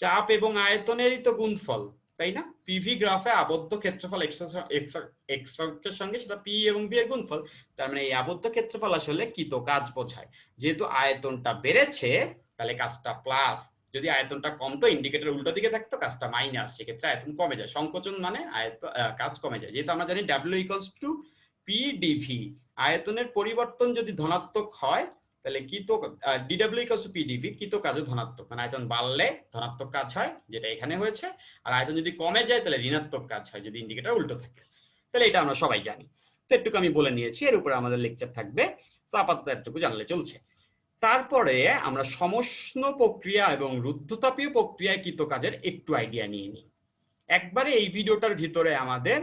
চাপ এবং আয়তনেরই তো গুণফল, তাই না? পিভি গ্রাফে আবদ্ধ ক্ষেত্রফল এক্স অক্ষের সঙ্গে সেটা পি এবং বি এর গুণফল। তার মানে এই আবদ্ধ ক্ষেত্রফল আসলে কি? তো কাজ বোঝায়। যেহেতু আয়তনটা বেড়েছে, তাহলে কাজটা প্লাস। যদি আয়তনটা কমতো, ইন্ডিকেটর উল্টো দিকে থাকতো, কাজটা মাইনাস, সেক্ষেত্রে আয়তন কমে যায়। সংকোচন মানে কাজ কমে যায়। যেহেতু আমরা জানি ডাব্লিউ ইকুয়ালস টু পিডিভি, আয়তনের পরিবর্তন যদি ধনাত্মক হয় তাহলে কি তো ডিডব্লিউ ইকুয়ালস টু পিডিভি, কি তো কাজও ধনাত্মক, মানে আয়তন বাড়লে ধনাত্মক কাজ হয়, যেটা এখানে হয়েছে। আর আয়তন যদি কমে যায় তাহলে ঋণাত্মক কাজ হয়, যদি ইন্ডিকেটর উল্টো থাকে। তাহলে এটা আমরা সবাই জানি। তো এটুকু আমি বলে নিয়েছি, এর উপরে আমাদের লেকচার থাকবে, তো আপাতত এতটুকু জানলে চলছে। তারপরে আমরা সমষ্ণ প্রক্রিয়া এবং রুদ্ধতাপীয় প্রক্রিয়ায় কৃত কাজের একটু আইডিয়া নিয়ে নিই। একবারে এই ভিডিওটার ভিতরে আমাদের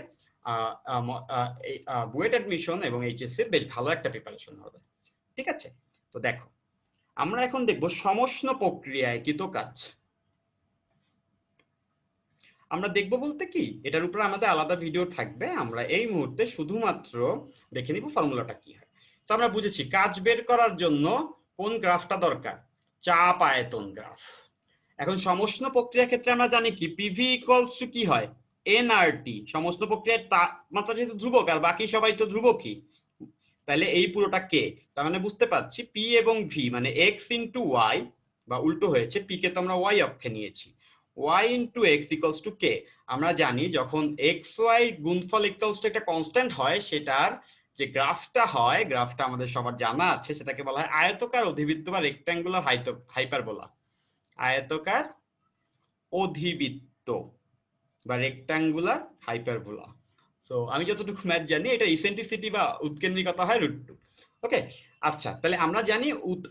বুয়েট অ্যাডমিশন এবং এইচএসসি বেশ ভালো একটা প্রিপারেশন হবে, ঠিক আছে? তো দেখো আমরা এখন দেখব সমষ্ণ প্রক্রিয়ায় কৃত কাজ। আমরা দেখব বলতে কি, এটার উপরে আমাদের আলাদা ভিডিও থাকবে, আমরা এই মুহূর্তে শুধুমাত্র দেখে নিব ফর্মুলাটা কি হয়। তো আমরা বুঝেছি কাজ বের করার জন্য কোন গ্রাফটা দরকার? চাপ আয়তন গ্রাফ। এখন সমষ্ণ প্রক্রিয়ার ক্ষেত্রে আমরা জানি কি পিভি ইকুয়ালস টু কি হয়? এনআরটি। সমষ্ণ প্রক্রিয়ার তাপমাত্রা যেহেতু ধ্রুবক আর বাকি সবাই তো ধ্রুবকই, তাহলে এই পুরোটা কে, তার মানে বুঝতে পারছি পি এবং ভি মানে এক্স ইন্টু ওয়াই, বা উল্টো হয়েছে, পি কে তো আমরা ওয়াই অক্ষে নিয়েছি, Y into X equals to K. আমরা জানি যখন এক্স ওয়াই গুণফল ইকুয়ালস টু একটা কনস্ট্যান্ট হয়, সেটার যে গ্রাফটা হয়, গ্রাফটা আমাদের সবার জানা আছে, সেটাকে বলা হয় আয়তকার অধিবৃত্ত বা রেক্ট্যাঙ্গুলার হাইপারবোলা। আয়তকার অধিবৃত্ত বা রেক্ট্যাঙ্গুলার হাইপারবোলা। সো আমি যতটুকু ম্যাথ জানি, এটা ইসেন্ট্রিসিটি বা উৎকেন্দ্রিকতা হয় √2। ওকে, আচ্ছা, তাহলে আমরা জানি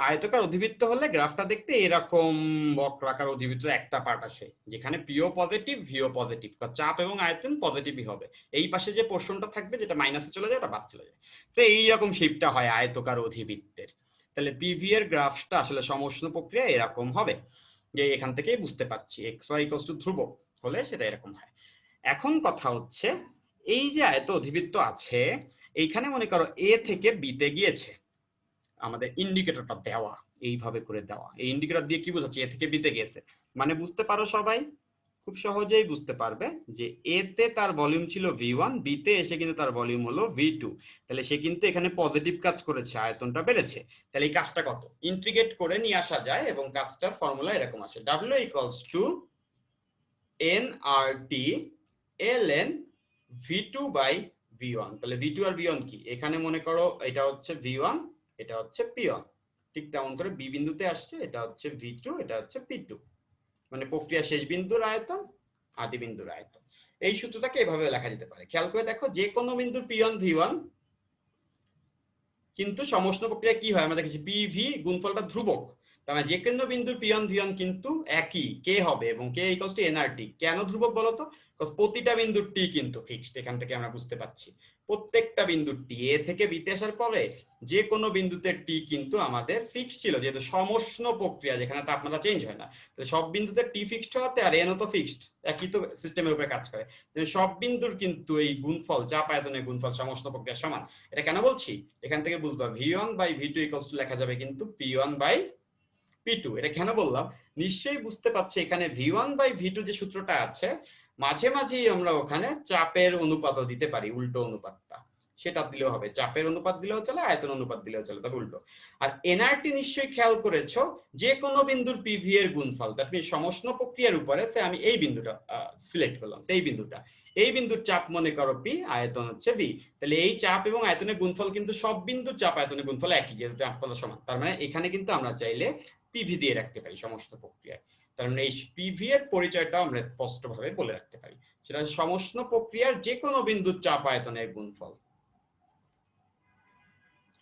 আয়তকার অধিবৃত্ত হলে গ্রাফটা দেখতে এরকম বক্রাকার অধিবৃত্ত একটা পার্ট আসে, যেখানে পিও পজিটিভ ভিও পজিটিভ, চাপ এবং আয়তন পজিটিভই হবে। এই পাশে যে পোর্শনটা থাকবে যেটা মাইনাসে চলে যায়, ওটা বাদ চলে যায়। তো এইরকম শেপটা হয় আয়তকার অধিবৃত্তের। তাহলে পিভি এর গ্রাফটা আসলে সমষ্ণ প্রক্রিয়া এরকম হবে, যে এখান থেকেই বুঝতে পাচ্ছি এক্স ওয়াই ইকুয়ালস টু ধ্রুবক হলে সেটা এরকম হয়। এখন কথা হচ্ছে এই যে আয়ত অধিবৃত্ত আছে, এইখানে মনে করো এ থেকে বিতে গিয়েছে, আমাদের ইন্ডিকেটরটা দেওয়া এইভাবে করে দেওয়া, এই ইন্ডিকেটর দিয়ে কি বোঝাচ্ছে এ থেকে বিতে গিয়েছে, মানে বুঝতে পারো সবাই খুব সহজেই বুঝতে পারবে যে এ তে তার ভলিউম ছিল V1, বি তে এসে কিন্তু তার ভলিউম হলো V2, তাহলে সে কিন্তু এখানে পজিটিভ কাজ করেছে, আয়তনটা বেড়েছে। তাহলে এই কাজটা কত ইন্টিগ্রেট করে নিয়ে আসা যায় এবং কাজটার ফর্মুলা এরকম আসে, W equals to nRT ln V2 by V1। তাহলে V2 আর V1 কি, এখানে মনে করো এটা হচ্ছে V1, এটা হচ্ছে P1, ঠিক তেমন করে বি বিন্দুতে আসছে, এটা হচ্ছে V2, এটা হচ্ছে P2, মানে প্রক্রিয়া শেষ বিন্দুর আয়তন আদি বিন্দুর আয়তন। এই সূত্রটাকে এভাবে লেখা যেতে পারে। খেয়াল করে দেখো যে কোনো বিন্দুর P1 V1 কিন্তু সমষ্ণ প্রক্রিয়া কি হয় আমরা দেখেছি PV গুণফলটা ধ্রুবক, তার মানে যে কোনো বিন্দুর P1 V1 কিন্তু একই কে হবে এবং কে ইকুয়ালস টু nRT। কেন ধ্রুবক বলতো, প্রতিটা বিন্দুর টি কিন্তু ফিক্সড, এখান থেকে আমরা বুঝতে পাচ্ছি প্রত্যেকটা বিন্দুর টি এ থেকে বিতে আসার পরে যে কোনো বিন্দুতে টি কিন্তু আমাদের ফিক্সড ছিল, যেহেতু সমষ্ণ প্রক্রিয়া যেখানে তাপমাত্রা চেঞ্জ হয় না, তাহলে সব বিন্দুতে টি ফিক্সড হওয়াতে আর এনও তো ফিক্সড, একই তো সিস্টেমের উপরে কাজ করে, সব বিন্দুর কিন্তু এই গুণফল চাপ আয়তনের গুণফল সমষ্ণ প্রক্রিয়া সমান। এটা কেন বলছি, এখান থেকে বুঝবা V1 by V2 equals to লেখা যাবে কিন্তু P1 বাই P2। এটা কেন বললাম, নিশ্চয়ই বুঝতে পারছি এখানে V1 বাই V2 যে সূত্রটা আছে মাঝে মাঝেই আমরা ওখানে চাপের অনুপাতও দিতে পারি, উল্টো অনুপাতটা সেটা দিলেও হবে, চাপের অনুপাত দিলেও চলে, আয়তন অনুপাত দিলেও চলে, তবে উল্টো। আর এনআরটি নিশ্চয়ই খেয়াল করেছো যে কোনো বিন্দুর পিভি এর গুণফল, দ্যাট মিন্স সমষ্ণ প্রক্রিয়ার উপরে সে আমি এই বিন্দুটা সিলেক্ট করলাম, সেই বিন্দুটা, এই বিন্দুর চাপ মনে করো পি, আয়তন হচ্ছে ভি, তাহলে এই চাপ এবং আয়তনের গুণফল কিন্তু সব বিন্দুর চাপ আয়তনের গুণফল একই, যেহেতু চাপমাত্রা সমান, তার মানে এখানে কিন্তু আমরা চাইলে পিভি দিয়ে রাখতে পারি সমষ্ণ প্রক্রিয়ায়। তার মানে এই পিভি এর পরিচয়টাও আমরা স্পষ্টভাবে বলে রাখতে পারি, সেটা সমষ্ণ প্রক্রিয়ার যে কোনো বিন্দুর চাপ আয়তনের গুণফল।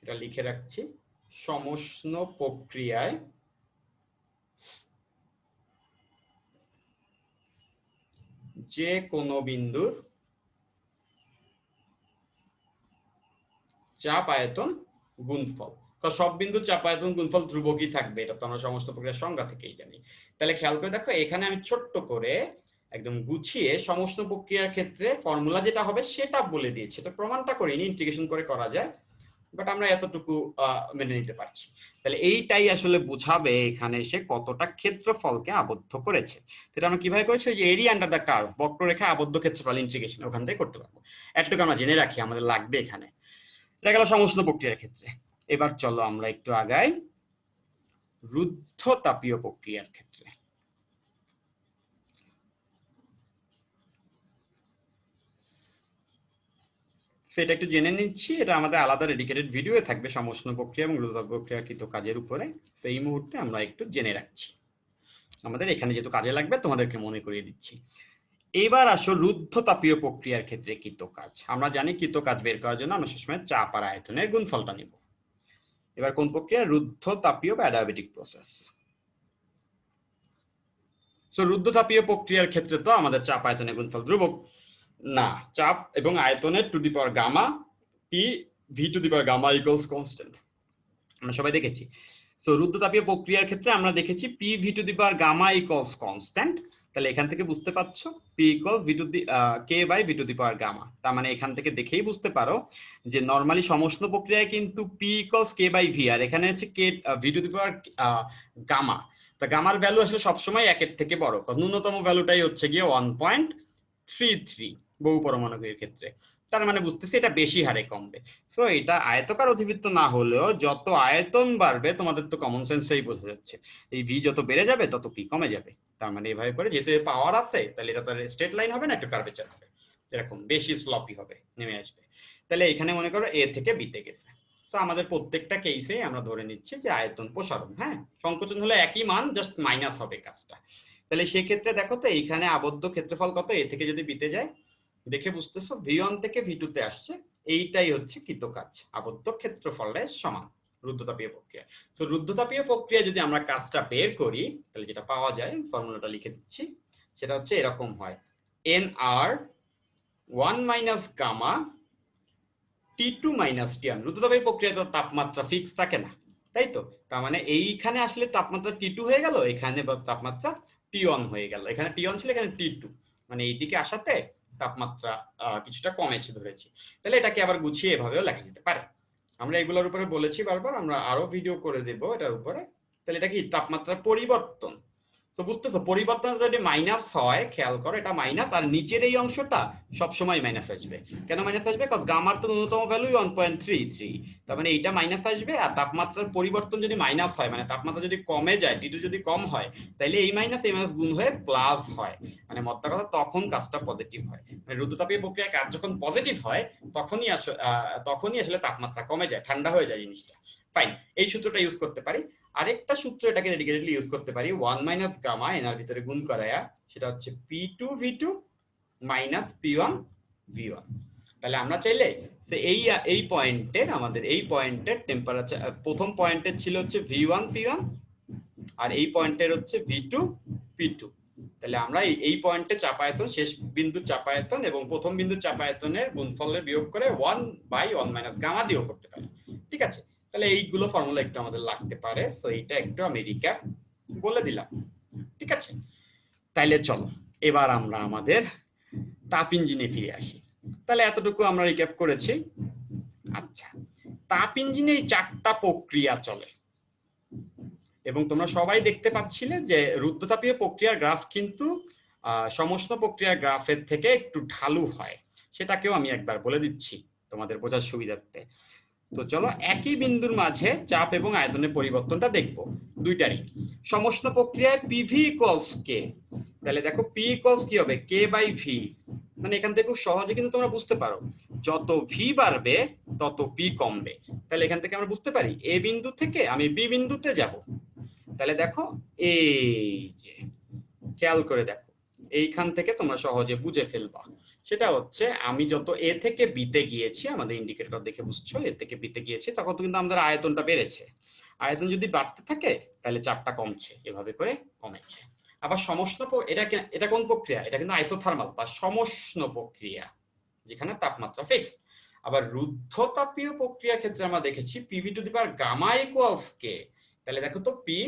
এটা লিখে রাখছি, সমষ্ণ প্রক্রিয়ায় যে কোনো বিন্দুর চাপ আয়তন গুণফল, সব বিন্দু চাপ আয়তন গুণফল ধ্রুবকই থাকবে, এটা তো আমরা সমস্ত প্রক্রিয়ার সংজ্ঞা থেকেই জানি। তাহলে খেয়াল করে দেখো এখানে আমি ছোট্ট করে একদম গুছিয়ে সমস্ত প্রক্রিয়ার ক্ষেত্রে ফর্মুলা যেটা হবে সেটা বলে দিয়েছি, এটা প্রমাণটা করিনি, ইন্টিগ্রেশন করে করা যায়, বাট আমরা এতটুকু মেনে নিতে পারছি। তাহলে এইটাই আসলে বোঝাবে এখানে এসে কতটা ক্ষেত্রফলকে আবদ্ধ করেছে। সেটা আমরা কিভাবে করেছি, যে এরিয়া আন্ডার দ্য কার্ভ, বক্ররেখা আবদ্ধ ক্ষেত্রফল ইন্টিগ্রেশন ওখান থেকে করতে পারবো। এতটুকু আমরা জেনে রাখি আমাদের লাগবে এখানে। এটা গেল সমষ্ণ প্রক্রিয়ার ক্ষেত্রে। এবার চলো আমরা একটু আগাই রুদ্ধ তাপীয় প্রক্রিয়ার ক্ষেত্রে। সেটা একটু জেনে নিচ্ছি, এটা আমাদের আলাদা ডেডিকেটেড ভিডিও থাকবে সমষ্ণ প্রক্রিয়া এবং রুদ্ধ প্রক্রিয়াকৃত কাজের উপরে, তো এই মুহূর্তে আমরা একটু জেনে রাখছি, আমাদের এখানে যেহেতু কাজে লাগবে তোমাদেরকে মনে করিয়ে দিচ্ছি। এবার আসো রুদ্ধ তাপীয় প্রক্রিয়ার ক্ষেত্রে কৃত কাজ। আমরা জানি কৃত কাজ বের করার জন্য আমরা সবসময় চাপ আর আয়তনের গুণফলটা নিব। এবার কোন প্রক্রিয়া, রুদ্ধ তাপীয় বা অ্যাডিয়াবেটিক প্রসেস। সো রুদ্ধ তাপীয় প্রক্রিয়ার ক্ষেত্রে তো আমাদের চাপ আয়তনের গুণফল ধ্রুবক না, চাপ এবং আয়তনের to the power gamma P V to the power gamma equals constant, আমরা সবাই দেখেছি। সো রুদ্ধ তাপীয় প্রক্রিয়ার ক্ষেত্রে আমরা দেখেছি P V to the power gamma equals constant, তাহলে এখান থেকে বুঝতে পারছো P equals V to the K by V to the power gamma, তার মানে এখান থেকে দেখেই বুঝতে পারো যে নরমালি সমষ্ণ প্রক্রিয়ায় কিন্তু P equals K by V, আর এখানে হচ্ছে K V to the power gamma, তা গামার ভ্যালু আসলে সবসময় একের থেকে বড়, ন্যূনতম ভ্যালুটাই হচ্ছে গিয়ে 1.33 বহু পরমাণুকের ক্ষেত্রে, তার মানে বুঝতেছি এটা বেশি হারে কমবে। সো এটা আয়তকার অধিবৃত্ত না হলেও যত আয়তন বাড়বে তোমাদের তো কমন সেন্সেই বোঝা যাচ্ছে, এই ভি যত বেড়ে যাবে তত পি কমে যাবে, তার মানে এভাবে করে যেহেতু পাওয়ার আছে তাহলে এটা তো স্ট্রেট লাইন হবে না, একটু কার্ভেচার হবে, এরকম বেশি স্লপি হবে, নেমে আসবে। তাহলে এখানে মনে করো এ থেকে বিতে গেছে, তো আমাদের প্রত্যেকটা কেসে আমরা ধরে নিচ্ছি যে আয়তন প্রসারণ, হ্যাঁ সংকোচন হলে একই মান, জাস্ট মাইনাস হবে কাজটা। তাহলে সেই ক্ষেত্রে দেখো তো এইখানে আবদ্ধ ক্ষেত্রফল কত, এ থেকে যদি বিতে যায়, দেখে বুঝতেছো V1 থেকে V2 তে আসছে, এইটাই হচ্ছে কৃত কাজ, আবদ্ধ ক্ষেত্রফলের সমান রুদ্ধতাপীয় প্রক্রিয়া। তো রুদ্ধতাপীয় প্রক্রিয়া যদি আমরা কাজটা বের করি তাহলে যেটা পাওয়া যায়, ফর্মুলাটা লিখে দিচ্ছি, সেটা হচ্ছে এরকম হয় nR 1 minus gamma T2 minus T1। রুদ্ধতাপীয় প্রক্রিয়ায় তো তাপমাত্রা ফিক্স থাকে না, তাই তো, তার মানে এইখানে আসলে তাপমাত্রা T2 হয়ে গেল, এখানে তাপমাত্রা T1 হয়ে গেল, এখানে T1 ছিল এখানে T2, মানে এইদিকে আসাতে তাপমাত্রা কিছুটা কমেছে ধরেছি, তাহলে এটাকে আবার গুছিয়ে এভাবেও লেখা যেতে পারে। আমরা এগুলোর উপরে বলেছি বারবার, আমরা আরো ভিডিও করে দেব এটার উপরে। তাহলে এটা কি তাপমাত্রার পরিবর্তন। তো বুঝতেছো, পরিবর্তন যদি মাইনাস হয়, খেয়াল করো এটা মাইনাস, আর নিচের এই অংশটা সবসময় মাইনাস আসবে। কেন মাইনাস আসবে? কারণ গামার তো ন্যূনতম ভ্যালু 1.33, তার মানে এইটা মাইনাস আসবে। আর তাপমাত্রার পরিবর্তন যদি মাইনাস হয়, মানে তাপমাত্রা যদি কমে যায়, T2 যদি কম হয়, তাহলে এই মাইনাস গুণ হয়ে প্লাস হয়, মানে মোদ্দা কথা তখন কাজটা পজিটিভ হয়। মানে রুদ্রতাপীয় প্রক্রিয়ার কাজ যখন পজিটিভ হয়, তখনই আসলে তাপমাত্রা কমে যায়, ঠান্ডা হয়ে যায় জিনিসটা। ফাইন, এই সূত্রটা ইউজ করতে পারি। আরেকটা সূত্র এটাকে ডেডিকেটেডলি ইউজ করতে পারি, 1 মাইনাস গামা এনার ভিতরে গুণ করায়া, সেটা হচ্ছে P2V2 মাইনাস P1 V1। তাহলে আমরা চাইলে এই পয়েন্টের, আমাদের এই পয়েন্টের টেম্পারেচার, প্রথম পয়েন্টের ছিল হচ্ছে V1 P1, আর এই পয়েন্টের হচ্ছে V2 P2। তাহলে আমরা এই পয়েন্টে চাপায়তন, শেষ বিন্দু চাপায়তন এবং প্রথম বিন্দু চাপায়তনের গুণফলের বিয়োগ করে 1/1 মাইনাস গামা দিয়েও করতে পারি। ঠিক আছে, তাহলে এইগুলো ফর্মুলা একটু আমাদের লাগতে পারে, সো এইটা একটু আমি রিক্যাপ বলে দিলাম। ঠিক আছে, তাইলে চলো এবার আমরা আমাদের তাপ ইঞ্জিনে ফিরে আসি। তাহলে এতটুকু আমরা রিক্যাপ করেছি। আচ্ছা, তাপ ইঞ্জিনে এই 4টা প্রক্রিয়া চলে, এবং তোমরা সবাই দেখতে পাচ্ছিলে যে রুদ্ধতাপীয় প্রক্রিয়ার গ্রাফ কিন্তু সমস্ত প্রক্রিয়ার গ্রাফের থেকে একটু ঢালু হয়। সেটাকেও আমি একবার বলে দিচ্ছি তোমাদের বোঝার সুবিধার্থে। তো চলো একই বিন্দুর মাঝে চাপ এবং আয়তনের পরিবর্তনটা দেখব দুইটারই। সমস্ত প্রক্রিয়ায় পিভি ইকুয়ালস কে। তাহলে দেখো পি ইকুয়ালস কি হবে, কে বাই ভি। মানে এখান থেকে খুব সহজে কিন্তু তোমরা বুঝতে পারো, যত ভি বাড়বে তত পি কমবে। তাহলে এখান থেকে আমরা বুঝতে পারি এ বিন্দু থেকে আমি বি বিন্দুতে যাব। তাহলে দেখো এই যে, খেয়াল করে দেখো, এইখান থেকে তোমরা সহজে বুঝে ফেলবা। সেটা হচ্ছে আমি যত এ থেকে বিতে গিয়েছি, আমাদের ইন্ডিকেটর দেখে বুঝছো, এ থেকে বিতে গিয়েছি, তখন কিন্তু আমাদের আয়তনটা বেড়েছে। আয়তন যদি বাড়তে থাকে তাহলে চাপটা কমছে, এভাবে করে কমেছে। আবার সমষ্ণ, এটা কোন প্রক্রিয়া? এটা কিন্তু আইসোথার্মাল বা সমষ্ণ প্রক্রিয়া, যেখানে তাপমাত্রা ফিক্সড। আবার রুদ্ধতাপীয় প্রক্রিয়ার ক্ষেত্রে আমরা দেখেছি PV to the power gamma equals K. তাহলে দেখো তো P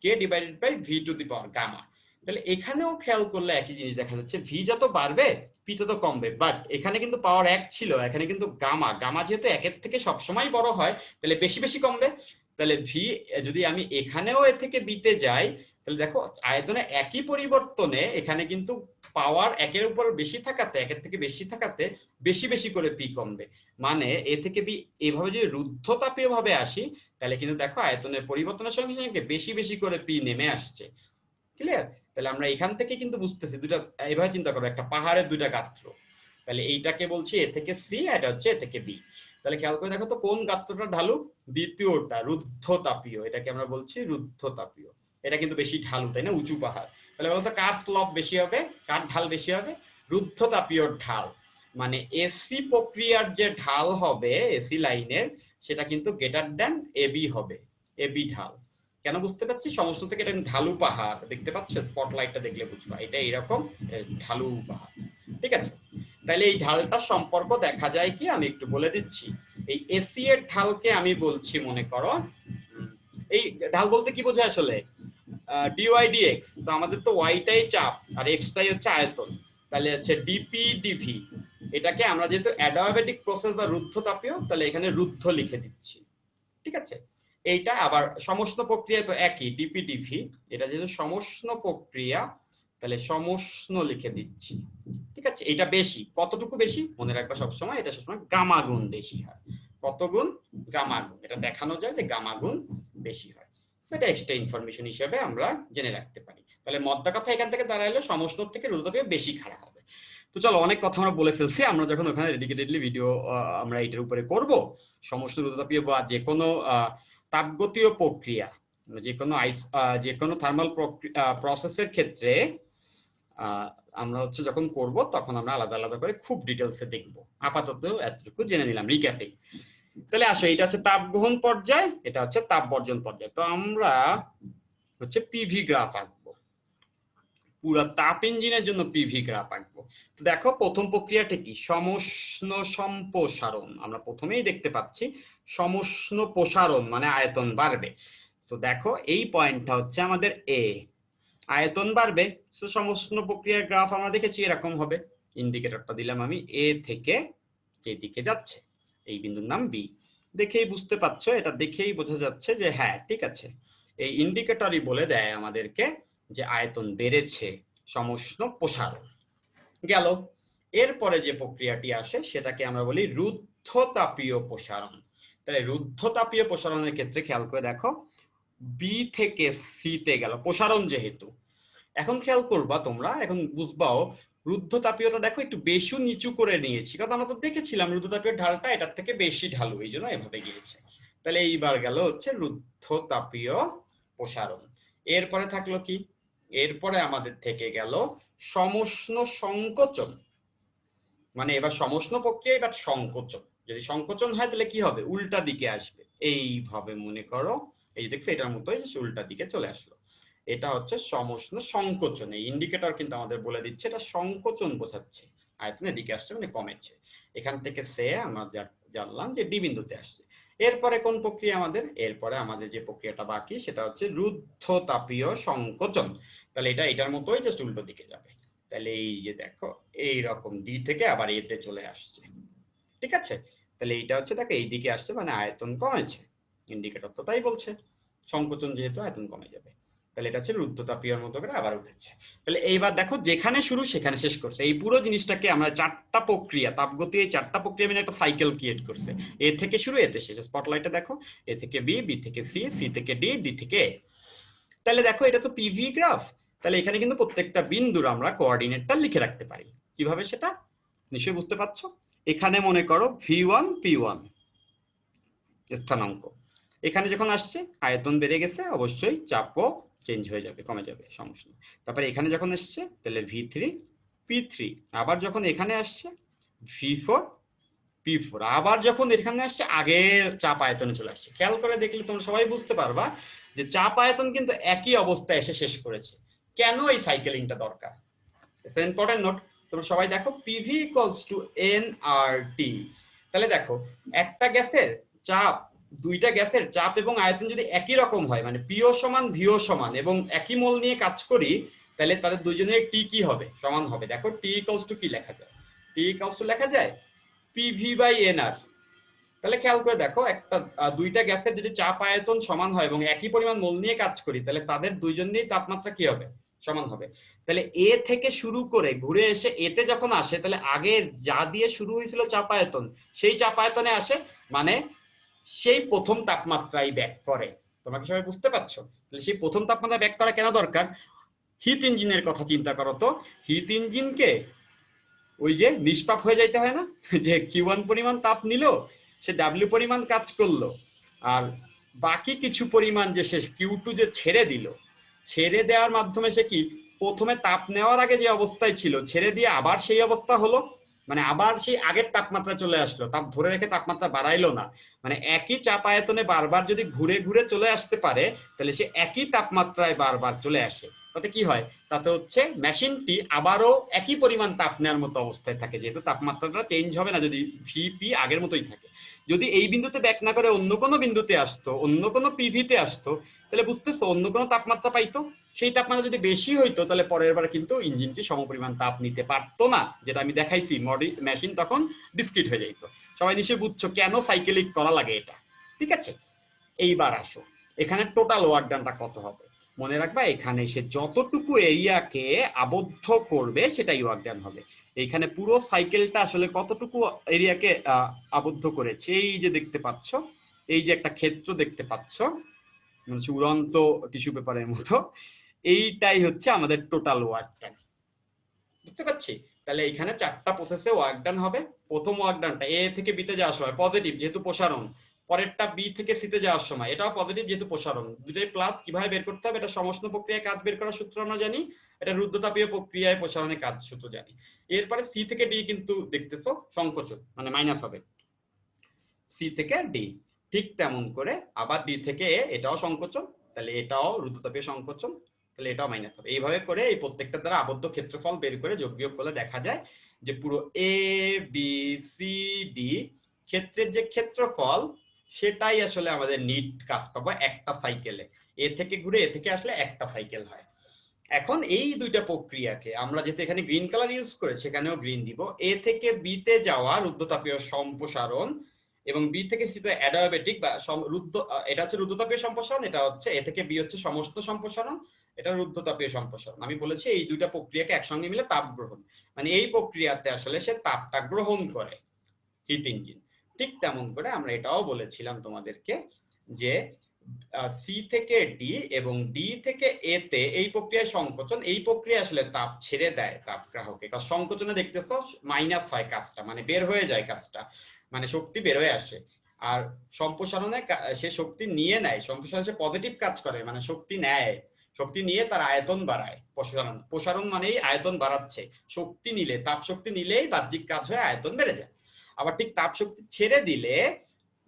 K divided by V to the power gamma. তাহলে এখানেও খেয়াল করলে একই জিনিস দেখা যাচ্ছে, ভি যত বাড়বে পি তত কমবে। বাট এখানে কিন্তু পাওয়ার 1 ছিল, এখানে কিন্তু গামা যেহেতু 1-এর থেকে সবসময় বড় হয়, তাহলে বেশি বেশি কমবে। তাহলে ভি যদি আমি এখানেও এ থেকে বিতে যাই, তাহলে দেখো আয়তনে একই পরিবর্তনে এখানে কিন্তু পাওয়ার 1-এর উপর বেশি থাকাতে, 1-এর থেকে বেশি থাকাতে বেশি বেশি করে পি কমবে। মানে এ থেকে বি এভাবে যদি রুদ্ধতাপীয় ভাবে আসি, তাহলে কিন্তু দেখো আয়তনের পরিবর্তনের সঙ্গে সঙ্গে বেশি বেশি করে পি নেমে আসছে। ক্লিয়ার? তাহলে আমরা এখান থেকে কিন্তু বুঝতেছি, দুটা এইভাবে চিন্তা করো, একটা পাহাড়ের দুটা গাত্র। তাহলে এইটাকে বলছি এ থেকে সি, এটা হচ্ছে এ থেকে বি। তাহলে খেয়াল করে দেখো তো কোন গাত্রটা ঢালু? দ্বিতীয়টা, রুদ্ধতাপীয়। এটাকে আমরা বলছি রুদ্ধতাপীয়। এটা কিন্তু বেশি ঢালু, তাই না? উঁচু পাহাড়। তাহলে বলতো কার স্লপ বেশি হবে, কার ঢাল বেশি হবে? রুদ্ধতাপীয় ঢাল। মানে এসি প্রক্রিয়ার যে ঢাল হবে এসি লাইনের, সেটা কিন্তু গ্রেটার দ্যান এবি হবে, এবি ঢাল। কেন বুঝতে পারছি? সমস্ত থেকে এটা ঢালু পাহাড় দেখতে পাচ্ছ, স্পটলাইটটা দেখলে বুঝবা এটা এরকম ঢালু পাহাড়। ঠিক আছে, তাহলে এই ঢালটার সম্পর্ক দেখা যায় কি, আমি একটু বলে দিচ্ছি। এই এসি এর ঢালকে আমি বলছি, মনে করো এই ঢাল বলতে কি বোঝায় আসলে, ডিওয়াই ডিএক্স। তো আমাদের তো ওয়াইটাই চাপ আর এক্সটাই হচ্ছে আয়তন, তাহলে হচ্ছে ডিপি ডিভি। এটাকে আমরা যেহেতু অ্যাডিয়াবেটিক প্রসেস বা রুদ্ধতাপীয়, তাহলে এখানে রুদ্ধ লিখে দিচ্ছি। ঠিক আছে, এইটা আবার সমষ্ণ প্রক্রিয়া তো একই, ডিপি ডিভি। এটা যেহেতু সমষ্ণ প্রক্রিয়া, তাহলে সমষ্ণ লিখে দিচ্ছি। ঠিক আছে, এটা বেশি, কতটুকু বেশি মনে রাখবা সবসময়, এটা সবসময় গামা গুণ বেশি হয়। কত গুণ? গামা গুণ। এটা দেখানো যায় যে গামা গুণ বেশি হয়। সেটা এক্সট্রা ইনফরমেশন হিসেবে আমরা জেনে রাখতে পারি। তাহলে মদ্দা কথা এখান থেকে দাঁড়াইলো সমষ্ণ থেকে রুদ্ধতাপীয় বেশি খারাপ হবে। তো চলো, অনেক কথা আমরা বলে ফেলছি। আমরা যখন ওখানে ডেডিকেটেডলি ভিডিও আমরা এটার উপরে করব, সমষ্ণ রুদ্ধতাপীয় বা যে কোনো তাপগতীয় প্রক্রিয়া, যে কোনো থার্মাল প্রসেসের ক্ষেত্রে আমরা হচ্ছে যখন করব, তখন আমরা আলাদা আলাদা করে খুব ডিটেলসে দেখব। আপাতত এতটুকু জেনে নিলাম রিক্যাপে। তাহলে আসো, এটা হচ্ছে তাপ গ্রহণ পর্যায়, এটা হচ্ছে তাপ বর্জন পর্যায়। তো আমরা হচ্ছে পিভি গ্রাফ আঁকবো, পুরো তাপ ইঞ্জিনের জন্য পিভি গ্রাফ আঁকবো। তো দেখো প্রথম প্রক্রিয়াটা কি, সমষ্ণ সম্প্রসারণ। আমরা প্রথমেই দেখতে পাচ্ছি সমষ্ণ প্রসারণ মানে আয়তন বাড়বে। তো দেখো এই পয়েন্টটা হচ্ছে আমাদের এ, আয়তন বাড়বে। তো সমষ্ণ প্রক্রিয়ার গ্রাফ আমরা দেখেছি এরকম হবে, ইন্ডিকেটরটা দিলাম আমি এ থেকে যেদিকে যাচ্ছে, এই বিন্দুর নাম বি। দেখেই বুঝতে পারছো, এটা দেখেই বোঝা যাচ্ছে যে হ্যাঁ ঠিক আছে, এই ইন্ডিকেটরই বলে দেয় আমাদেরকে যে আয়তন বেড়েছে, সমষ্ণ প্রসারণ গেল। এরপরে যে প্রক্রিয়াটি আসে সেটাকে আমরা বলি রুদ্ধতাপীয় প্রসারণ। তাহলে রুদ্ধতাপীয় প্রসারণের ক্ষেত্রে খেয়াল করে দেখো, বি থেকে সি তে গেল প্রসারণ যেহেতু। এখন খেয়াল করবা তোমরা, এখন বুঝবাও রুদ্ধতাপীয়টা দেখো একটু বেশি নিচু করে নিয়েছি, কারণ আমরা তো দেখেছিলাম রুদ্ধতাপীয় ঢালটা এটার থেকে বেশি ঢালু, এই জন্য এভাবে গিয়েছে। তাহলে এইবার গেল হচ্ছে রুদ্ধতাপীয় প্রসারণ। এরপরে থাকলো কি, এরপরে আমাদের থেকে গেল সমষ্ণ সংকোচন। মানে এবার সমষ্ণ প্রক্রিয়া, এবার সংকোচন। যদি সংকোচন হয় তাহলে কি হবে, উল্টা দিকে আসবে, এইভাবে মনে করো, এই দেখছো এটার মতোই উল্টা দিকে চলে আসলো। এটা হচ্ছে সমষ্ণ সংকোচন। এই ইন্ডিকেটর কিন্তু আমাদের বলে দিচ্ছে এটা সংকোচন বোঝাচ্ছে, আয়তন এদিকে আসছে মানে কমেছে। এখান থেকে সে আমরা জানলাম যে ডি বিন্দুতে আসছে। এরপরে কোন প্রক্রিয়া আমাদের, এরপরে আমাদের যে প্রক্রিয়াটা বাকি সেটা হচ্ছে রুদ্ধতাপীয় সংকোচন। তাহলে এটা এটার মতোই জাস্ট উল্টো দিকে যাবে। তাহলে এই যে দেখো এইরকম ডি থেকে আবার এতে চলে আসছে, ঠিক আছে। তাহলে এইটা হচ্ছে দেখো এইদিকে আসছে মানে আয়তন কমেছে, ইন্ডিকেটর তো তাই বলছে, সংকোচন যেহেতু আয়তন কমে যাবে। তাহলে এটা হচ্ছে রুদ্ধতাপীয়র মতো করে আবার উঠেছে। তাহলে এইবার দেখো যেখানে শুরু সেখানে শেষ করছে, এই পুরো জিনিসটাকে আমরা চারটা প্রক্রিয়া, তাপগতি এই চারটা প্রক্রিয়া মিলে একটা সাইকেল ক্রিয়েট করছে। এ থেকে শুরু এতে শেষ, স্পটলাইটে দেখো এ থেকে বি, বি থেকে সি, সি থেকে ডি, ডি থেকে এ। তাহলে দেখো এটা তো পিভি গ্রাফ, তাহলে এখানে কিন্তু প্রত্যেকটা বিন্দুর আমরা কোঅর্ডিনেটটা লিখে রাখতে পারি। কিভাবে সেটা নিশ্চয়ই বুঝতে পারছো। এখানে মনে করো ভি1 পি1 স্থানাঙ্ক, এখানে যখন আসছে আয়তন বেড়ে গেছে, অবশ্যই চাপও চেঞ্জ হয়ে যাবে, কমে যাবে, সমস্যা নেই। তারপরে এখানে যখন আসছে তাহলে ভি3 পি3, আবার যখন এখানে আসছে ভি4 পি4, আবার যখন এখানে আসছে আগের চাপ আয়তনে চলে আসছে। খেয়াল করে দেখলে তোমরা সবাই বুঝতে পারবা যে চাপ আয়তন কিন্তু একই অবস্থায় এসে শেষ করেছে। কেন এই সাইকেলিংটা দরকার, ইম্পর্টেন্ট নোট। তোমরা সবাই দেখো পিভি ইকুয়ালস টু এন আর টি। তাহলে দেখো একটা গ্যাসের চাপ, দুইটা গ্যাসের চাপ এবং আয়তন যদি একই রকম হয়, মানে পিও সমান ভিও সমান এবং একই মোল নিয়ে কাজ করি, তাহলে তাদের দুইজনের টি কি হবে, সমান হবে। দেখো টি ইকুয়ালস টু কি লেখা যায়, টি ইকুয়ালস টু লেখা যায় পিভি বাই এন আর। তাহলে খেয়াল করে দেখো একটা দুইটা গ্যাসের যদি চাপ আয়তন সমান হয় এবং একই পরিমাণ মোল নিয়ে কাজ করি, তাহলে তাদের দুইজনেরই তাপমাত্রা কি হবে, সমান হবে। তাহলে এ থেকে শুরু করে ঘুরে এসে এতে যখন আসে, তাহলে আগে যা দিয়ে শুরু হয়েছিল চাপ আয়তন সেই চাপ আয়তনে আসে, মানে সেই প্রথম তাপমাত্রায় ব্যাক করে। তোমরা কি সবাই বুঝতে পারছো? তাহলে সেই প্রথম তাপমাত্রা ব্যাক করা কেন দরকার? হিট ইঞ্জিনের কথা চিন্তা করো তো, হিট ইঞ্জিনকে ওই যে নিষ্পাপ হয়ে যাইতে হয় না, যে কিউ1 পরিমাণ তাপ নিল, সে ডাব্লিউ পরিমাণ কাজ করলো, আর বাকি কিছু পরিমাণ যে সে কিউ2 যে ছেড়ে দিল, ছেড়ে দেওয়ার মাধ্যমে সে কি প্রথমে তাপ নেওয়ার আগে যে অবস্থায় ছিল ছেড়ে দিয়ে আবার সেই অবস্থা হলো, মানে আবার সেই আগের তাপমাত্রা চলে আসলো, তাপ ধরে রেখে তাপমাত্রা বাড়াইলো না। মানে একই চাপ আয়তনে বারবার যদি ঘুরে ঘুরে চলে আসতে পারে, তাহলে সে একই তাপমাত্রায় বারবার চলে আসে। তাতে কি হয়, তাতে হচ্ছে মেশিনটি আবারও একই পরিমাণ তাপ নেওয়ার মতো অবস্থায় থাকে, যেহেতু তাপমাত্রাটা চেঞ্জ হবে না যদি ভিপি আগের মতোই থাকে। যদি এই বিন্দুতে ব্যাক না করে অন্য কোনো বিন্দুতে আসতো, অন্য কোনো পিভিতে আসতো, তাহলে বুঝতেছো অন্য কোনো তাপমাত্রা পাইতো, সেই তাপমাত্রা যদি বেশি হইতো তাহলে পরের বার কিন্তু ইঞ্জিনটি সমপরিমাণ তাপ নিতে পারতো না, যেটা আমি দেখাইছি, মেশিন তখন ডিসক্রিট হয়ে যাইতো। সবাই নিশ্চয়ই বুঝছো কেন সাইকেলিক করা লাগে এটা, ঠিক আছে। এইবার আসো এখানে টোটাল ওয়ার্ক ডানটা কত হবে। মনে রাখবা এখানে সে যতটুকু এরিয়াকে আবদ্ধ করবে সেটাই ওয়ার্ক ডান হবে। এইখানে পুরো সাইকেলটা আসলে কতটুকু এরিয়াকে আবদ্ধ করেছে, এই যে দেখতে পাচ্ছ, এই যে একটা ক্ষেত্র দেখতে পাচ্ছ উড়ন্ত টিস্যু পেপারের মতো, এইটাই হচ্ছে আমাদের টোটাল ওয়ার্ক ডান, বুঝতে পারছি। তাহলে এখানে চারটা প্রসেসে ওয়ার্ক ডান হবে। প্রথম ওয়ার্ক ডানটা এ থেকে বিতে যাওয়ার সময় পজিটিভ যেহেতু প্রসারণ, পরেরটা বি থেকে সিতে যাওয়ার সময় এটাও পজিটিভ যেহেতু প্রসারণ, দুটোই প্লাস। কিভাবে বের করতে হবে, এটা সমষ্ণ প্রক্রিয়ায় কাজ বের করার সূত্র আমরা জানি, এটা রুদ্ধতাপীয় প্রক্রিয়ায় প্রসারণের কাজ সূত্র জানি। এরপরে সি থেকে ডি কিন্তু দেখতেছো সংকোচন, মানে মাইনাস হবে সি থেকে ডি, ঠিক তেমন করে আবার ডি থেকে এ, এটাও সংকোচন, তাহলে এটাও রুদ্ধতাপীয় সংকোচন, তাহলে এটাও মাইনাস হবে। এইভাবে করে এই প্রত্যেকটা দ্বারা আবদ্ধ ক্ষেত্রফল বের করে যোগ বিয়োগ করলে দেখা যায় যে পুরো এ বি সি ডি ক্ষেত্রের যে ক্ষেত্রফল সেটাই আসলে আমাদের নিট কাজ পাবো একটা সাইকেলে। এ থেকে ঘুরে এ থেকে আসলে একটা সাইকেল হয়। এখন এই দুইটা প্রক্রিয়াকে আমরা যেহেতু এখানে গ্রিন কালার ইউজ করে সেখানেও গ্রিন দিব। এ থেকে বি তে যাওয়া রুদ্ধতাপীয় সম্প্রসারণ এবং বি থেকে সি তে অ্যাডিয়াবেটিক বা এটা হচ্ছে রুদ্ধতাপীয় সম্প্রসারণ, এটা হচ্ছে এ থেকে বি হচ্ছে সমস্ত সম্প্রসারণ, এটা রুদ্ধতাপীয় সম্প্রসারণ। আমি বলেছি এই দুইটা প্রক্রিয়াকে একসঙ্গে মিলে তাপ গ্রহণ, মানে এই প্রক্রিয়াতে আসলে সে তাপটা গ্রহণ করে হিট ইঞ্জিন। ঠিক তেমন করে আমরা এটাও বলেছিলাম তোমাদেরকে যে সি থেকে ডি এবং ডি থেকে এ তে এই প্রক্রিয়ায় সংকোচন, এই প্রক্রিয়া আসলে তাপ ছেড়ে দেয় তাপগ্রাহকে। কারণ সংকোচনে দেখতেছো মাইনাস হয় কাজটা, মানে বের হয়ে যায় কাজটা, মানে শক্তি বের হয়ে আসে। আর সম্প্রসারণে সে শক্তি নিয়ে নেয়, সম্প্রসারণে সে পজিটিভ কাজ করে, মানে শক্তি নেয়, শক্তি নিয়ে তার আয়তন বাড়ায়। প্রসারণ মানেই আয়তন বাড়াচ্ছে, শক্তি নিলে, তাপ শক্তি নিলেই বাহ্যিক কাজ হয়ে আয়তন বেড়ে যায়। আবার ঠিক তাপ শক্তি ছেড়ে দিলে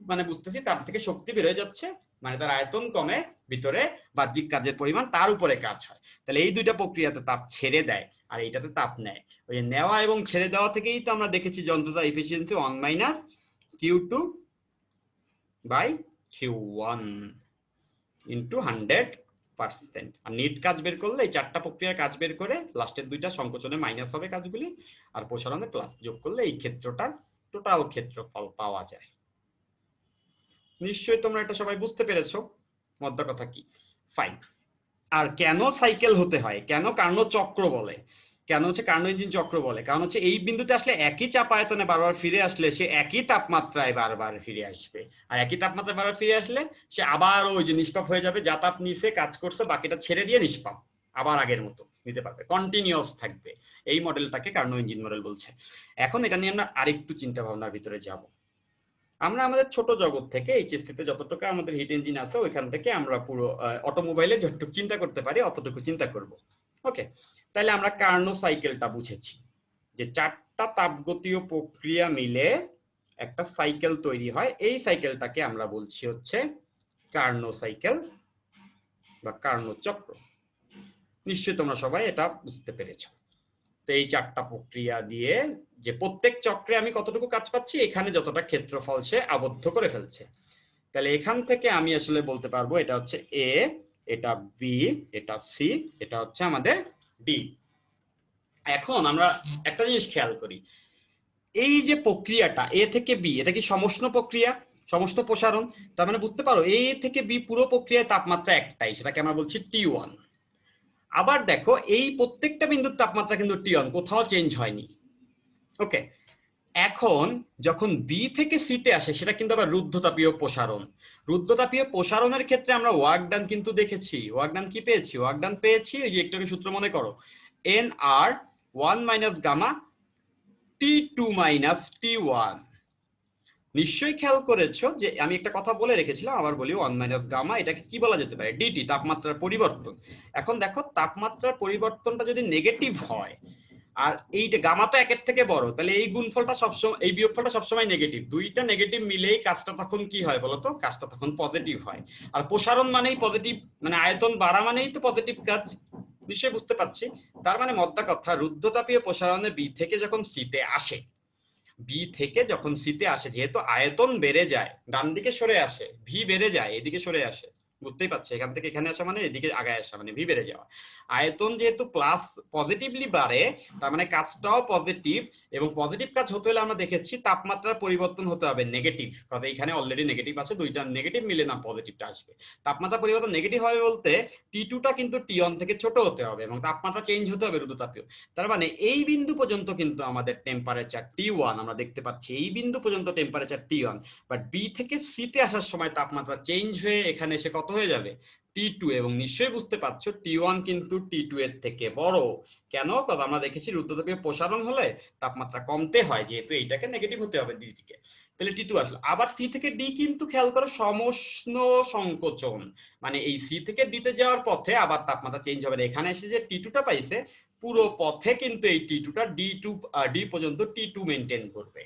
মানে বুঝতেছি তার থেকে শক্তি বের হয়ে যাচ্ছে, মানে তার আয়তন কমে, ভিতরে বাহ্যিক কাজের পরিমাণ তার উপরে কাজ হয়। তাহলে এই দুইটা প্রক্রিয়াতে তাপ ছেড়ে দেয় আর এইটাতে তাপ নেয়। ওই যে নেওয়া এবং ছেড়ে দেওয়া থেকেই তো আমরা দেখেছি যন্ত্রটা efficiency 1 - Q2 by Q1 into 100%। আর নিট কাজ বের করলে এই চারটা প্রক্রিয়ার কাজ বের করে লাস্টের দুইটা সংকোচনে মাইনাস হবে কাজগুলি, আর প্রসারণে প্লাস যোগ করলে এই ক্ষেত্রটার টোটাল ক্ষেত্রফল পাওয়া যায়। নিশ্চয়ই তোমরা এটা সবাই বুঝতে পেরেছো মধ্য কথা কি। ফাইন। আর কেন সাইকেল হতে হয়, কেন কার্নোট চক্র বলে, কেন হচ্ছে কার্নো ইঞ্জিন চক্র বলে, কারণ হচ্ছে এই বিন্দুতে আসলে একই চাপ আয়তনে বারবার ফিরে আসলে সে একই তাপমাত্রায় বারবার ফিরে আসবে, আর একই তাপমাত্রায় বারবার ফিরে আসলে সে আবার ওই যে নিষ্পাপ হয়ে যাবে, যা তাপ নিচে কাজ করছে বাকিটা ছেড়ে দিয়ে নিষ্পাপ আবার আগের মতো নিতে পারবে, কন্টিনিউয়াস থাকবে। এই মডেলটাকে কার্নো ইঞ্জিন মডেল বলছে। এখন এটা নিয়ে আমরা আরেকটু চিন্তা ভাবনার ভিতরে যাব। আমরা আমাদের ছোট জগৎ থেকে এইচএসসি তে যতটুকু আমাদের হিট ইঞ্জিন আছে ওইখান থেকে আমরা পুরো অটোমোবাইলে যতটুকু চিন্তা করতে পারি অতটুকু চিন্তা করব। ওকে, তাহলে আমরা কার্নো সাইকেলটা বুঝেছি যে চারটা তাপগতীয় প্রক্রিয়া মিলে একটা সাইকেল তৈরি হয়। এই সাইকেলটাকে আমরা বলছি হচ্ছে কার্নো সাইকেল বা কার্নো চক্র। নিশ্চয়ই তোমরা সবাই এটা বুঝতে পেরেছো। তো এই চারটা প্রক্রিয়া দিয়ে যে প্রত্যেক চক্রে আমি কতটুকু কাজ পাচ্ছি, এখানে যতটা ক্ষেত্রফল সে আবদ্ধ করে ফেলছে। তাহলে এখান থেকে আমি আসলে বলতে পারবো এটা হচ্ছে এ, এটা বি, এটা সি, এটা হচ্ছে আমাদের ডি। এখন আমরা একটা জিনিস খেয়াল করি, এই যে প্রক্রিয়াটা এ থেকে বি, এটা কি সমষ্ণ প্রক্রিয়া, সমস্ত প্রসারণ। তার মানে বুঝতে পারো এ থেকে বি পুরো প্রক্রিয়ায় তাপমাত্রা একটাই, সেটাকে আমরা বলছি T1। আবার দেখো এই প্রত্যেকটা বিন্দুর তাপমাত্রা কিন্তু T1, কোথাও চেঞ্জ হয়নি। ওকে, এখন যখন বি থেকে সিতে আসে সেটা কিন্তু আবার রুদ্ধতাপীয় প্রসারণ। রুদ্ধতাপীয় প্রসারণের ক্ষেত্রে আমরা ওয়ার্ক ডান কিন্তু দেখেছি। ওয়ার্ক ডান কি পেয়েছি? ওয়ার্ক ডান পেয়েছি ওই যে একটু সূত্র মনে করো, nR1 - গামা T2 - T1। নিশ্চয়ই খেয়াল করেছো যে আমি একটা কথা বলে রেখেছিলাম, আবার বলি 1 - গামা, এটাকে কি বলা যেতে পারে? ডিটি, তাপমাত্রার পরিবর্তন। এখন দেখো তাপমাত্রার পরিবর্তনটা যদি নেগেটিভ হয় আর এইটা গামা তো একের থেকে বড়, তাহলে এই গুণফলটা সবসময়, এই বিয়োগফলটা সবসময় নেগেটিভ। দুইটা নেগেটিভ মিলেই কাজটা তখন কি হয় বলতো? কাজটা তখন পজিটিভ হয়। আর প্রসারণ মানেই পজিটিভ, মানে আয়তন বাড়া মানেই তো পজিটিভ কাজ। নিশ্চয়ই বুঝতে পারছি। তার মানে মধ্যা কথা, রুদ্ধতাপীয় প্রসারণে বি থেকে যখন সিতে আসে, বি থেকে যখন সিতে আসে, যেহেতু আয়তন বেড়ে যায়, ডান দিকে সরে আসে, ভি বেড়ে যায়, এদিকে সরে আসে। বুঝতেই পারছি, এখান থেকে এখানে আসা মানে এদিকে আগায় আসা, মানে ভি বেড়ে যাওয়া। আয়তন যেহেতু প্লাস পজিটিভলি বাড়ে, তার মানে কাজটাও পজিটিভ। এবং পজিটিভ কাজ হতে হলে আমরা দেখেছি তাপমাত্রার পরিবর্তন হতে হবে নেগেটিভ, কারণ এখানে অলরেডি নেগেটিভ আছে, দুইটা নেগেটিভ মিলে না পজিটিভটা আসবে। তাপমাত্রা পরিবর্তন নেগেটিভ হবে বলতে T2টা কিন্তু T1 থেকে ছোট হতে হবে এবং তাপমাত্রা চেঞ্জ হতে হবে রুদ্ধতাপীয়। তার মানে এই বিন্দু পর্যন্ত কিন্তু আমাদের টেম্পারেচার T1 আমরা দেখতে পাচ্ছি, এই বিন্দু পর্যন্ত টেম্পারেচার T1। বাট বি থেকে সিতে আসার সময় তাপমাত্রা চেঞ্জ হয়ে এখানে এসে কত হয়ে যাবে? T2। এবং নিশ্চয়ই বুঝতে পারছো T1 কিন্তু T2 এর থেকে বড়। কেন? কারণ আমরা দেখেছি রুদ্ধতাপীয় প্রসারণ হলে তাপমাত্রা কমতে হয়, যেহেতু এইটাকে নেগেটিভ হতে হবে ডিটিকে। তাহলে T2 আসলো। আবার সি থেকে ডি কিন্তু খেয়াল করো সমষ্ণ সংকোচন, মানে এই সি থেকে ডিতে যাওয়ার পথে আবার তাপমাত্রা চেঞ্জ হবে। এখানে এসে যে T2টা পাইছে, পুরো পথে কিন্তু এই T2টা ডি পর্যন্ত T2 মেনটেন করবে।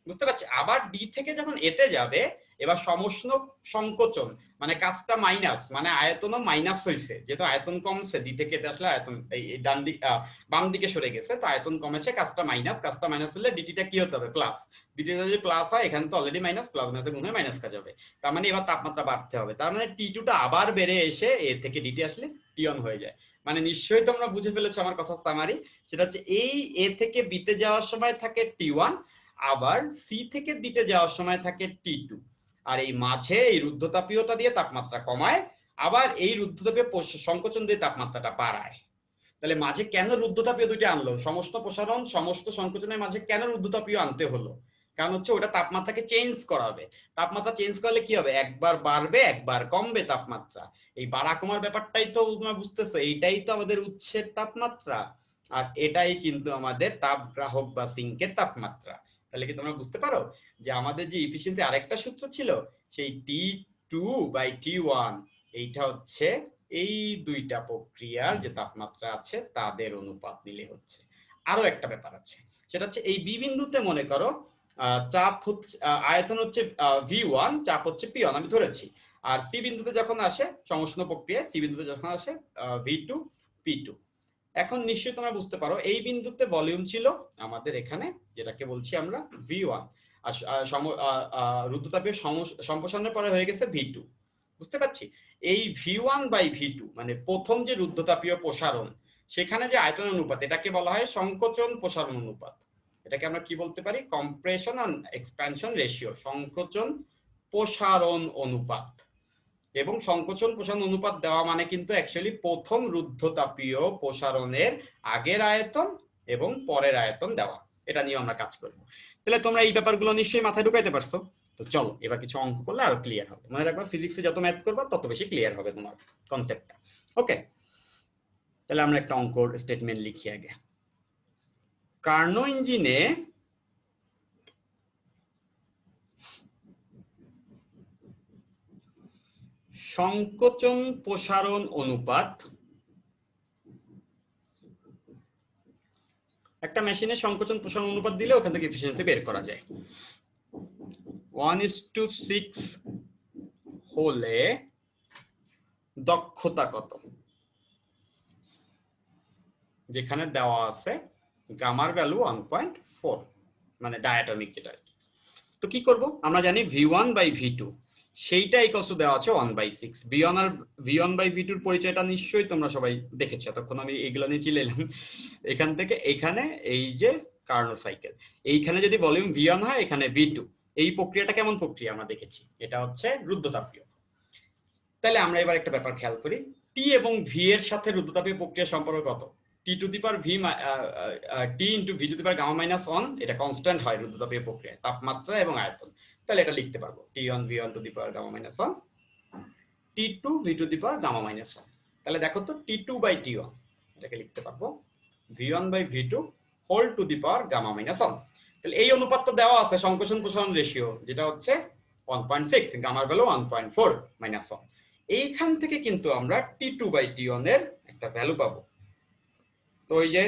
বুঝতে পারছি? আবার ডি থেকে যখন এতে যাবে, এবার সমষ্ণ সংকোচন মানে কাজটা মাইনাস, মানে আয়তনও মাইনাস হয়েছে, যেহেতু আয়তন কমছে, দ্বি থেকে আসলে আয়তন এই ডান দিক বাম দিকে সরে গেছে, তো আয়তন কমেছে, কাজটা মাইনাস হলে ডিটিটা কি হতে হবে প্লাস, ডিটিটা যদি প্লাস হয় এখানে তো অলরেডি মাইনাস, প্লাস মাইনাসে গুণ হয়ে মাইনাস কাজ হবে, তার মানে এবার তাপমাত্রা বাড়তে হবে, তার মানে টি2টা আবার বেড়ে এসে এ থেকে ডিটি আসলে টি1 হয়ে যায়। মানে নিশ্চয়ই তোমরা বুঝে ফেলেছো আমার কথা সামারি, সেটা হচ্ছে এই এ থেকে বিতে যাওয়ার সময় থাকে টি1, আবার সি থেকে দিতে যাওয়ার সময় থাকে টি2, আর এই মাঝে এই রুদ্ধতাপীয়তা দিয়ে তাপমাত্রা কমায়, আবার এই রুদ্ধতাপীয় সংকোচন দিয়ে তাপমাত্রাটা বাড়ায়। তাহলে মাঝে কেন রুদ্ধতাপীয় দুইটা আনলো, সমস্ত প্রসারণ সমস্ত সংকোচনের মাঝে কেন রুদ্ধতাপীয় আনতে হলো? কারণ হচ্ছে ওটা তাপমাত্রাকে চেঞ্জ করাবে, তাপমাত্রা চেঞ্জ করলে কি হবে, একবার বাড়বে একবার কমবে তাপমাত্রা, এই বাড়া কমার ব্যাপারটাই তো তোমরা বুঝতেছো, এইটাই তো আমাদের উৎসের তাপমাত্রা, আর এটাই কিন্তু আমাদের তাপগ্রাহক বা সিঙ্কের তাপমাত্রা। তাহলে কি তোমরা বুঝতে পারো যে আমাদের যে এফিসিয়েন্সি আরেকটা সূত্র ছিল, সেই T2/T1, এইটা হচ্ছে এই দুইটা প্রক্রিয়ার যে তাপমাত্রা আছে তাদের অনুপাত নিলে হচ্ছে। আরো একটা ব্যাপার আছে, সেটা হচ্ছে এই বি বিন্দুতে মনে করো চাপ হচ্ছে আয়তন হচ্ছে V1, চাপ হচ্ছে P1 আমি ধরেছি, আর সি বিন্দুতে যখন আসে সমষ্ণ প্রক্রিয়া, সি বিন্দুতে যখন আসে V2 P2। এখন নিশ্চয়ই তোমরা বুঝতে পারো এই বিন্দুতে ভলিউম ছিল আমাদের এখানে, যেটাকে বলছি আমরা V1, আর রুদ্ধতাপীয় সম্প্রসারণের পরে হয়ে গেছে V2, বুঝতে পারছি। এই V1/V2 মানে প্রথম যে রুদ্ধতাপীয় প্রসারণ, সেখানে যে আয়তন অনুপাত, এটাকে বলা হয় সংকোচন প্রসারণ অনুপাত, এটাকে আমরা কি বলতে পারি, কম্প্রেশন অ্যান্ড এক্সপ্যানশন রেশিও, সংকোচন প্রসারণ অনুপাত। এবং সংকোচন প্রসারণ অনুপাত দেওয়া মানে কিন্তু অ্যাকচুয়ালি প্রথম রুদ্ধতাপীয় প্রসারণের আগের আয়তন এবং পরের আয়তন দেওয়া, এটা নিয়ে আমরা কাজ করব। তাহলে তোমরা এই ব্যাপারগুলো নিশ্চয়ই মাথায় ঢুকাইতে পারছো। তো চলো এবার কিছু অঙ্ক করলে আরো ক্লিয়ার হবে, মনে রাখবা ফিজিক্সে যত ম্যাথ করবা তত বেশি ক্লিয়ার হবে তোমার কনসেপ্টটা। ওকে, তাহলে আমরা একটা অঙ্কর স্টেটমেন্ট লিখি আগে। কার্নো ইঞ্জিনে সংকোচন প্রসারণ অনুপাত, একটা মেশিনে সংকোচন প্রসারণ অনুপাত দিলে ওখান থেকে এফিসিয়েন্সি বের করা যায়। 1:6 হলে দক্ষতা কত? যেখানে দেওয়া আছে গামার ভ্যালু 1.4, মানে ডায়াটমিক যেটা। তো কি করব, আমরা জানি V1/V2 সেইটা ইকুয়াল দেওয়া আছে 1/6। V1/V2 এর পরিচয়টা নিশ্চয়ই তোমরা সবাই দেখেছো, তখন আমি এগুলো নিয়ে চলে এলাম। এখান থেকে এখানে এই যে কার্নো সাইকেল, এইখানে যদি ভলিউম V1 হয়, এখানে V2, এই প্রক্রিয়াটা কেমন প্রক্রিয়া আমরা দেখেছি, এটা হচ্ছে রুদ্ধতাপীয়। তাহলে আমরা এবার একটা ব্যাপার খেয়াল করি, T এবং V এর সাথে রুদ্ধতাপীয় প্রক্রিয়ার সম্পর্ক কত? T to the power T into V to the power gamma minus 1, এটা কনস্ট্যান্ট হয় রুদ্ধতাপীয় প্রক্রিয়ায়, তাপমাত্রা এবং আয়তন। তাহলে এটা লিখতে পারবো T1 V1 to the power gamma minus 1, T2 V to the power gamma minus 1। তাহলে দেখো তো T2/T1, এটাকে লিখতে পারবো V1/V2 whole to the power gamma minus 1। তাহলে এই অনুপাতটা দেওয়া আছে সংকোচন প্রসারণ রেশিও, যেটা হচ্ছে 1.6, গামার ভ্যালু 1.4 মাইনাস 1। এইখান থেকে কিন্তু আমরা T2/T1 এর একটা ভ্যালু পাবো। তো ওই যে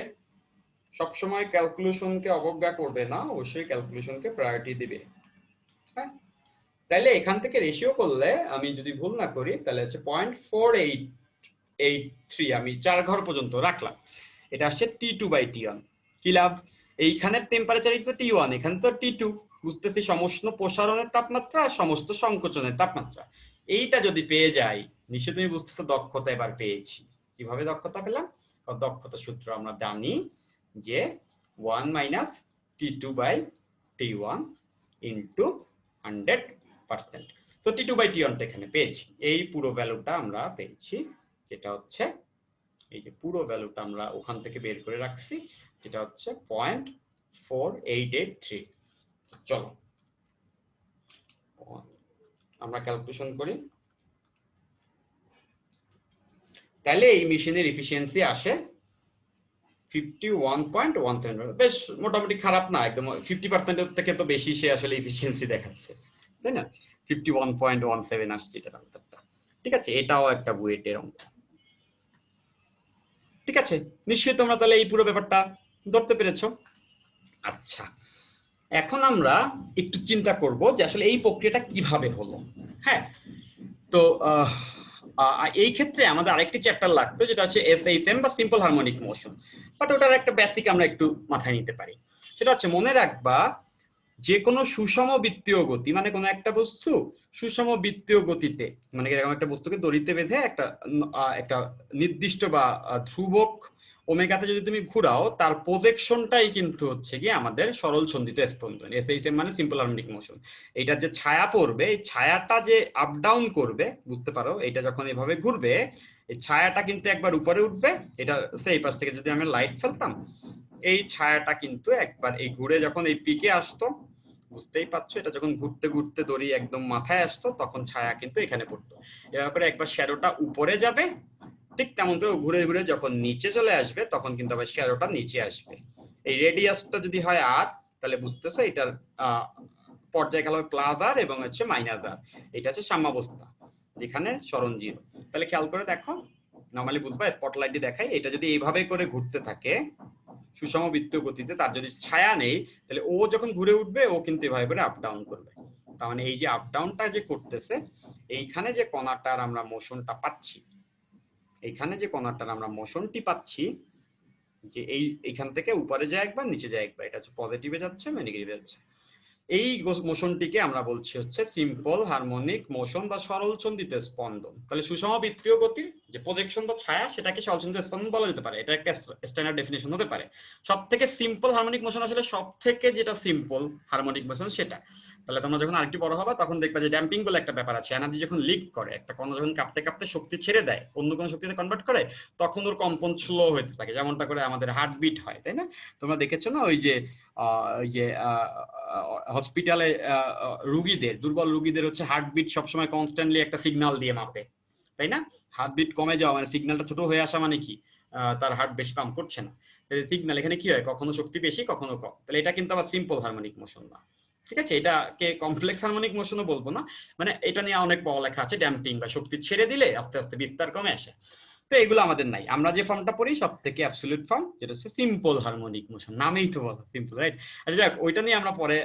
সবসময় ক্যালকুলেশনকে অবজ্ঞা করবে না, অবশ্যই ক্যালকুলেশনকে প্রায়োরিটি দিবে। হ্যাঁ, তাহলে এখান থেকে রেশিও করলে আমি যদি ভুল না করি তাহলে হচ্ছে 0.4883, আমি 4 ঘর পর্যন্ত রাখলাম, এটা আসছে T2/T1। কি লাভ, এইখানের টেম্পারেচার তো T1, এখানে তো T2, বুঝতেছি সমস্ত প্রসারণের তাপমাত্রা আর সমস্ত সংকোচনের তাপমাত্রা। এইটা যদি পেয়ে যাই, নিশ্চয়ই তুমি বুঝতেছো দক্ষতা এবার পেয়েছি। কিভাবে দক্ষতা পেলাম? দক্ষতা সূত্র আমরা জানি যে 1 - T2/T1 ইন্টু 100%। তো T2/T1 এখানে পেয়েছি, এই পুরো ভ্যালুটা আমরা পেয়েছি, যেটা হচ্ছে এই যে পুরো ভ্যালুটা আমরা ওখান থেকে বের করে রাখছি, যেটা হচ্ছে 0.4883। চলো আমরা ক্যালকুলেশন করি। তাহলে এই মেশিনের এফিসিয়েন্সি আসে 51.17, বেশ মোটামুটি খারাপ না, একদম 50% থেকে তো বেশি সে আসলে এফিসিয়েন্সি দেখাচ্ছে, তাই না? 51.17 আসছে এটা আনসারটা। ঠিক আছে, এটাও একটা বুয়েটের অঙ্ক। ঠিক আছে, নিশ্চয়ই তোমরা তাহলে এই পুরো ব্যাপারটা ধরতে পেরেছো। আচ্ছা, এখন আমরা একটু চিন্তা করব যে আসলে এই প্রক্রিয়াটা কিভাবে হলো। হ্যাঁ, তো এই ক্ষেত্রে আমাদের আরেকটি চ্যাপ্টার লাগতো, যেটা হচ্ছে এসএইচএম বা সিম্পল হারমোনিক মোশন। বাট ওটার একটা বেসিক আমরা একটু মাথায় নিতে পারি। সেটা হচ্ছে মনে রাখবা, যে কোনো সুষম বৃত্তীয় গতি মানে কোনো একটা বস্তু সুষম বৃত্তীয় গতিতে, মানে এরকম একটা বস্তুকে দড়িতে বেঁধে একটা একটা নির্দিষ্ট বা ধ্রুবক ওমেগাতে যদি তুমি ঘুরাও, তার প্রজেকশনটাই কিন্তু হচ্ছে কি আমাদের সরল সন্ধিত স্পন্দন, এসএইচএম মানে সিম্পল হারমোনিক মোশন। এইটার যে ছায়া পড়বে, এই ছায়াটা যে আপ ডাউন করবে, বুঝতে পারো, এটা যখন এভাবে ঘুরবে, এই ছায়াটা কিন্তু একবার উপরে উঠবে। এটা সেই পাশ থেকে যদি আমি লাইট ফেলতাম, এই ছায়াটা কিন্তু একবার এই ঘুরে যখন এই পিকে আসতো, বুঝতেই পারছো, এটা যখন ঘুরতে ঘুরতে দড়ি একদম মাথায় আসতো, তখন ছায়া কিন্তু এখানে পড়তো। এভাবে করে একবার শ্যাডোটা উপরে যাবে, ঠিক তেমন করে ঘুরে ঘুরে যখন নিচে চলে আসবে, তখন কিন্তু আবার শ্যাডোটা নিচে আসবে। এই রেডিয়াসটা যদি হয় আর, তাহলে বুঝতেছো এটার পর্যায়কাল হবে প্লাস আর এবং হচ্ছে মাইনাস আর। এটা হচ্ছে সাম্যাবস্থা, যেখানে সরণ 0। তাহলে খেয়াল করে দেখো, নরমালি বুঝবা, স্পটলাইট দিয়ে দেখাই, এটা যদি এইভাবে করে ঘুরতে থাকে সুষম বৃত্তীয় গতিতে, তার যদি ছায়া নেই, তাহলে ও যখন ঘুরে উঠবে, ও কিন্তু এভাবে করে আপ ডাউন করবে। তার মানে এই যে আপ ডাউনটা যে করতেছে, এইখানে যে কণাটার আমরা মোশনটা পাচ্ছি, এইখানে যে কণাটার আমরা মোশনটি পাচ্ছি, যে এইখান থেকে উপরে যায় একবার, নিচে যায় একবার, এটা হচ্ছে পজিটিভে যাচ্ছে বা নেগেটিভে যাচ্ছে, এই মোশনটিকে আমরা বলছি হচ্ছে সিম্পল হারমোনিক মোশন বা সরল সন্ধিত স্পন্দন। তাহলে সুষম বৃত্তীয় গতির যে প্রজেকশন বা ছায়া, সেটাকে সরল সন্ধিত স্পন্দন বলা যেতে পারে। এটা একটা স্ট্যান্ডার্ড ডেফিনিশন হতে পারে। সব থেকে সিম্পল হারমোনিক মোশন, আসলে সব থেকে যেটা সিম্পল হারমোনিক মোশন সেটা। তাহলে তোমরা যখন আরেকটু বড় হবে, তখন দেখবে যে ড্যাম্পিং বলে একটা ব্যাপার আছে। এনার্জি যখন লিক করে, একটা কণা যখন কাঁপতে কাঁপতে শক্তি ছেড়ে দেয়, অন্য কোনো শক্তিতে কনভার্ট করে, তখন ওর কম্পন স্লো হতে থাকে, যেমনটা করে আমাদের হার্টবিট হয়, তাই না? তোমরা দেখেছো না, ওই যে হসপিটালে রুগীদের, দুর্বল রুগীদের হচ্ছে হার্টবিট সবসময় কনস্ট্যান্টলি একটা সিগন্যাল দিয়ে মাপে, তাই না? হার্টবিট কমে যাওয়া মানে সিগন্যালটা ছোট হয়ে আসা, মানে কি তার হার্ট বেশি পাম্প করছে না। সিগন্যাল এখানে কি হয়, কখনো শক্তি বেশি কখনো কম। তাহলে এটা কিন্তু আবার সিম্পল হারমোনিক মোশন না, ঠিক আছে? এটাকে কমপ্লেক্স হারমোনিক মোশনও বলবো না, মানে এটা নিয়ে অনেক পড়ালেখা আছে। ড্যাম্পিং বা শক্তি ছেড়ে দিলে আস্তে আস্তে বিস্তার কমে আসে। তো এগুলো আমাদের নাই। আমরা যে ফর্মটা পড়ি সব থেকে অ্যাবসলিউট ফর্ম, যেটা হচ্ছে সিম্পল হারমোনিক মোশন, নামেই তো বলা সিম্পল, রাইট? আচ্ছা যাক, ওইটা নিয়ে আমরা পরে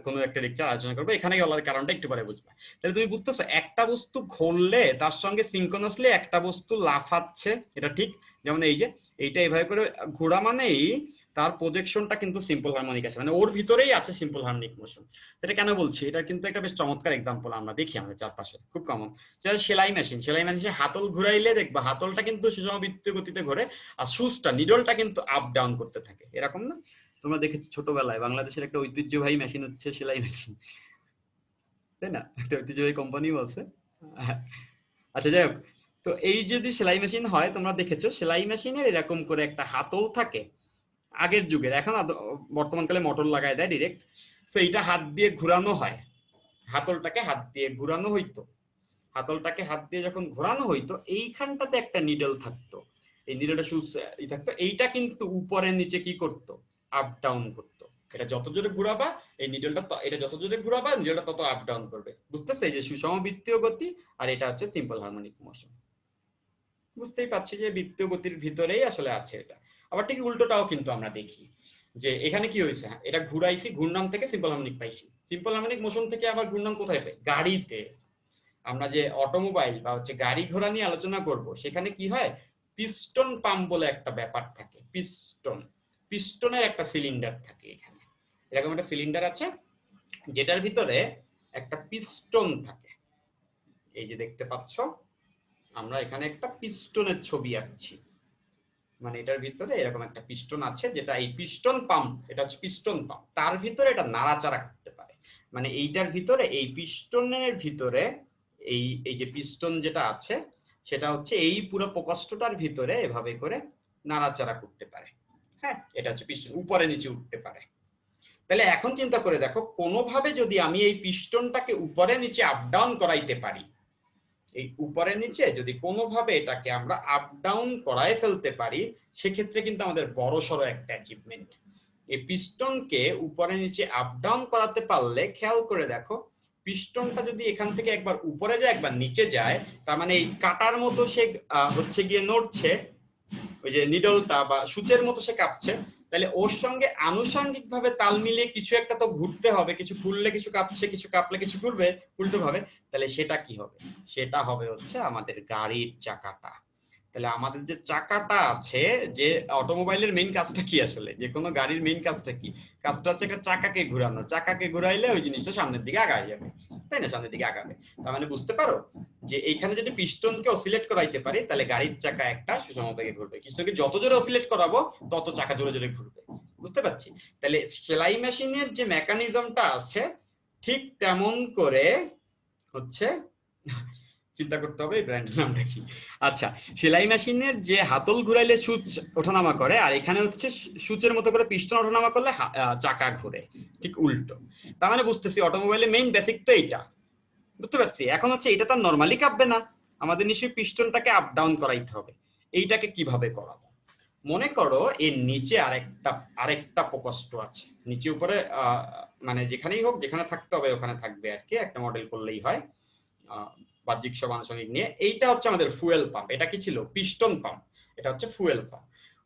কোনো একটা লেকচার আলোচনা করবো। এখানে বলার কারণটা একটু পরে বুঝবে। তাহলে তুমি বুঝতেছো, একটা বস্তু ঘুরলে তার সঙ্গে সিনক্রোনাসলি একটা বস্তু লাফাচ্ছে, এটা ঠিক। যেমন এই যে এইটা এইভাবে করে ঘোরা, মানেই তার প্রজেকশনটা কিন্তু সিম্পল হারমোনিক আছে, মানে ওর ভিতরেই আছে সিম্পল হারমোনিক মোশন। এটা কেন বলছি, এটা কিন্তু একটা বেশ চমৎকার এক্সাম্পল আমরা দেখি আমাদের চারপাশে, খুব কমন। সেলাই মেশিন, হাতল ঘুরাইলে দেখবা হাতলটা কিন্তু সুষম বৃত্তীয় গতিতে ঘোরে, আর সুচটা, নিডলটা কিন্তু আপ ডাউন করতে থাকে, এরকম না? তোমরা দেখেছো ছোটবেলায় বাংলাদেশের একটা ঐতিহ্যবাহী মেশিন হচ্ছে সেলাই মেশিন, তাই না? একটা ঐতিহ্যবাহী কোম্পানি বলছে। আচ্ছা যাই হোক, তো এই যদি সেলাই মেশিন হয়, তোমরা দেখেছো সেলাই মেশিনের এরকম করে একটা হাতল থাকে আগের যুগের, এখন বর্তমানকালে মোটর লাগায় দেয় ডিরেক্ট। তো এইটা হাত দিয়ে ঘুরানো হয়, হাতলটাকে হাত দিয়ে ঘুরানো হইতো। হাতলটাকে হাত দিয়ে যখন ঘোরানো হইতো, এইখানটাতে একটা নিডল থাকতো, এই নিডলটা সুচ থাকতো, এইটা কিন্তু উপরে নিচে কি করতো, আপ ডাউন করতো। এটা যত জোরে ঘুরাবা এই নিডলটা, এটা যত জোরে ঘুরাবা নিডলটা তত আপ ডাউন করবে। বুঝতেছে? এই যে সুষম বৃত্তীয় গতি, আর এটা হচ্ছে সিম্পল হারমোনিক মোশন। বুঝতেই পারছি যে বৃত্তীয় গতির ভিতরেই আসলে আছে এটা। আবার ঠিক উল্টোটাও কিন্তু আমরা দেখি, যে এখানে কি হয়েছে, এটা ঘুরাইছি, ঘূর্ণন থেকে সিম্পল হারমোনিক পাইছি, সিম্পল হারমোনিক মোশন থেকে আবার ঘূর্ণন কোথায় পাই, গাড়িতে। আমরা যে অটোমোবাইল বা হচ্ছে গাড়ি ঘোড়া নিয়ে আলোচনা করব, সেখানে কি হয়, পিস্টন পাম্প বলে একটা ব্যাপার থাকে। পিস্টনের একটা সিলিন্ডার থাকে এখানে, এরকম একটা সিলিন্ডার আছে, যেটার ভিতরে একটা পিস্টন থাকে। এই যে দেখতে পাচ্ছ, আমরা এখানে একটা পিস্টনের ছবি আঁকছি, মানে এটার ভিতরে এরকম একটা পিস্টন আছে, যেটা এই পিস্টন পাম্প, এটা হচ্ছে পিস্টন পাম্প, তার ভিতরে এটা নাড়াচাড়া করতে পারে। মানে এইটার ভিতরে, এই পিস্টনের ভিতরে, এই এই যে পিস্টন যেটা আছে, সেটা হচ্ছে এই পুরো প্রকোষ্ঠটার ভিতরে এভাবে করে নাড়াচাড়া করতে পারে। হ্যাঁ, এটা হচ্ছে পিস্টন, উপরে নিচে উঠতে পারে। তাহলে এখন চিন্তা করে দেখো, কোনোভাবে যদি আমি এই পিস্টনটাকে উপরে নিচে আপ ডাউন করাইতে পারি, এই উপরে নিচে যদি কোনোভাবে এটাকে আমরা আপ ডাউন করায় ফেলতে পারি, সেক্ষেত্রে কিন্তু আমাদের বড় সড়ো একটা অ্যাচিভমেন্ট। এই পিস্টনকে উপরে নিচে আপ ডাউন করাতে পারলে, খেয়াল করে দেখো, পিস্টনটা যদি এখান থেকে একবার উপরে যায় একবার নিচে যায়, তার মানে এই কাটার মতো সে হচ্ছে গিয়ে নড়ছে, ওই যে নিডলটা বা সূচের মতো সে কাঁপছে, তাহলে ওর সঙ্গে আনুষঙ্গিক ভাবে তাল মিলিয়ে কিছু একটা তো ঘুরতে হবে, কিছু ঘুরলে কিছু কাঁপছে, কিছু কাঁপলে কিছু ঘুরবে উল্টো ভাবে। তাহলে সেটা কি হবে? সেটা হবে হচ্ছে আমাদের গাড়ির চাকাটা। তাহলে আমাদের যে চাকাটা আছে, যে অটোমোবাইলের মেইন কাজটা কি আসলে, যে কোনো গাড়ির মেইন কাজটা কি? কাজটা হচ্ছে একটা চাকাকে ঘোরানো। চাকাকে ঘুরাইলে ওই জিনিসটা সামনের দিকে আগায় যাবে, তাই না? সামনের দিকে আগাবে। তার মানে বুঝতে পারো যে এইখানে যদি পিস্টনকে অসিলেট করাইতে পারি, তাহলে গাড়ির চাকা একটা সুষম বেগে ঘুরবে। পিস্টনকে যত জোরে অসিলেট করাবো তত চাকা জোরে জোরে ঘুরবে। বুঝতে পারছি? তাহলে সেলাই মেশিনের যে মেকানিজমটা আছে ঠিক তেমন করে হচ্ছে চিন্তা করতে হবে এই ব্র্যান্ডের নামটা কি। আচ্ছা, সেলাই মেশিনের যে হাতল ঘুরাইলে সুচ ওঠানামা করে, আর এখানে হচ্ছে সুচের মতো করে পিস্টন ওঠানামা করলে চাকা ঘুরে, ঠিক উল্টো। তার মানে বুঝতেছি অটোমোবাইলের মেইন বেসিক তো এইটা। বুঝতে পারছি? এখন হচ্ছে এটা তো নরমালি কাঁপবে না, আমাদের নিশ্চয়ই পিস্টনটাকে আপ ডাউন করাইতে হবে। এইটাকে কিভাবে করাবো? মনে করো এর নিচে আরেকটা প্রকোষ্ঠ আছে, নিচে উপরে মানে যেখানেই হোক, যেখানে থাকতে হবে ওখানে থাকবে আর কি, একটা মডেল করলেই হয় বাহ্যিক সব আনুষঙ্গিক নিয়ে। এইটা হচ্ছে আমাদের ফুয়েল পাম্প। এটা কি ছিল? Piston pump. এটা হচ্ছে ফুয়েল পাম্প।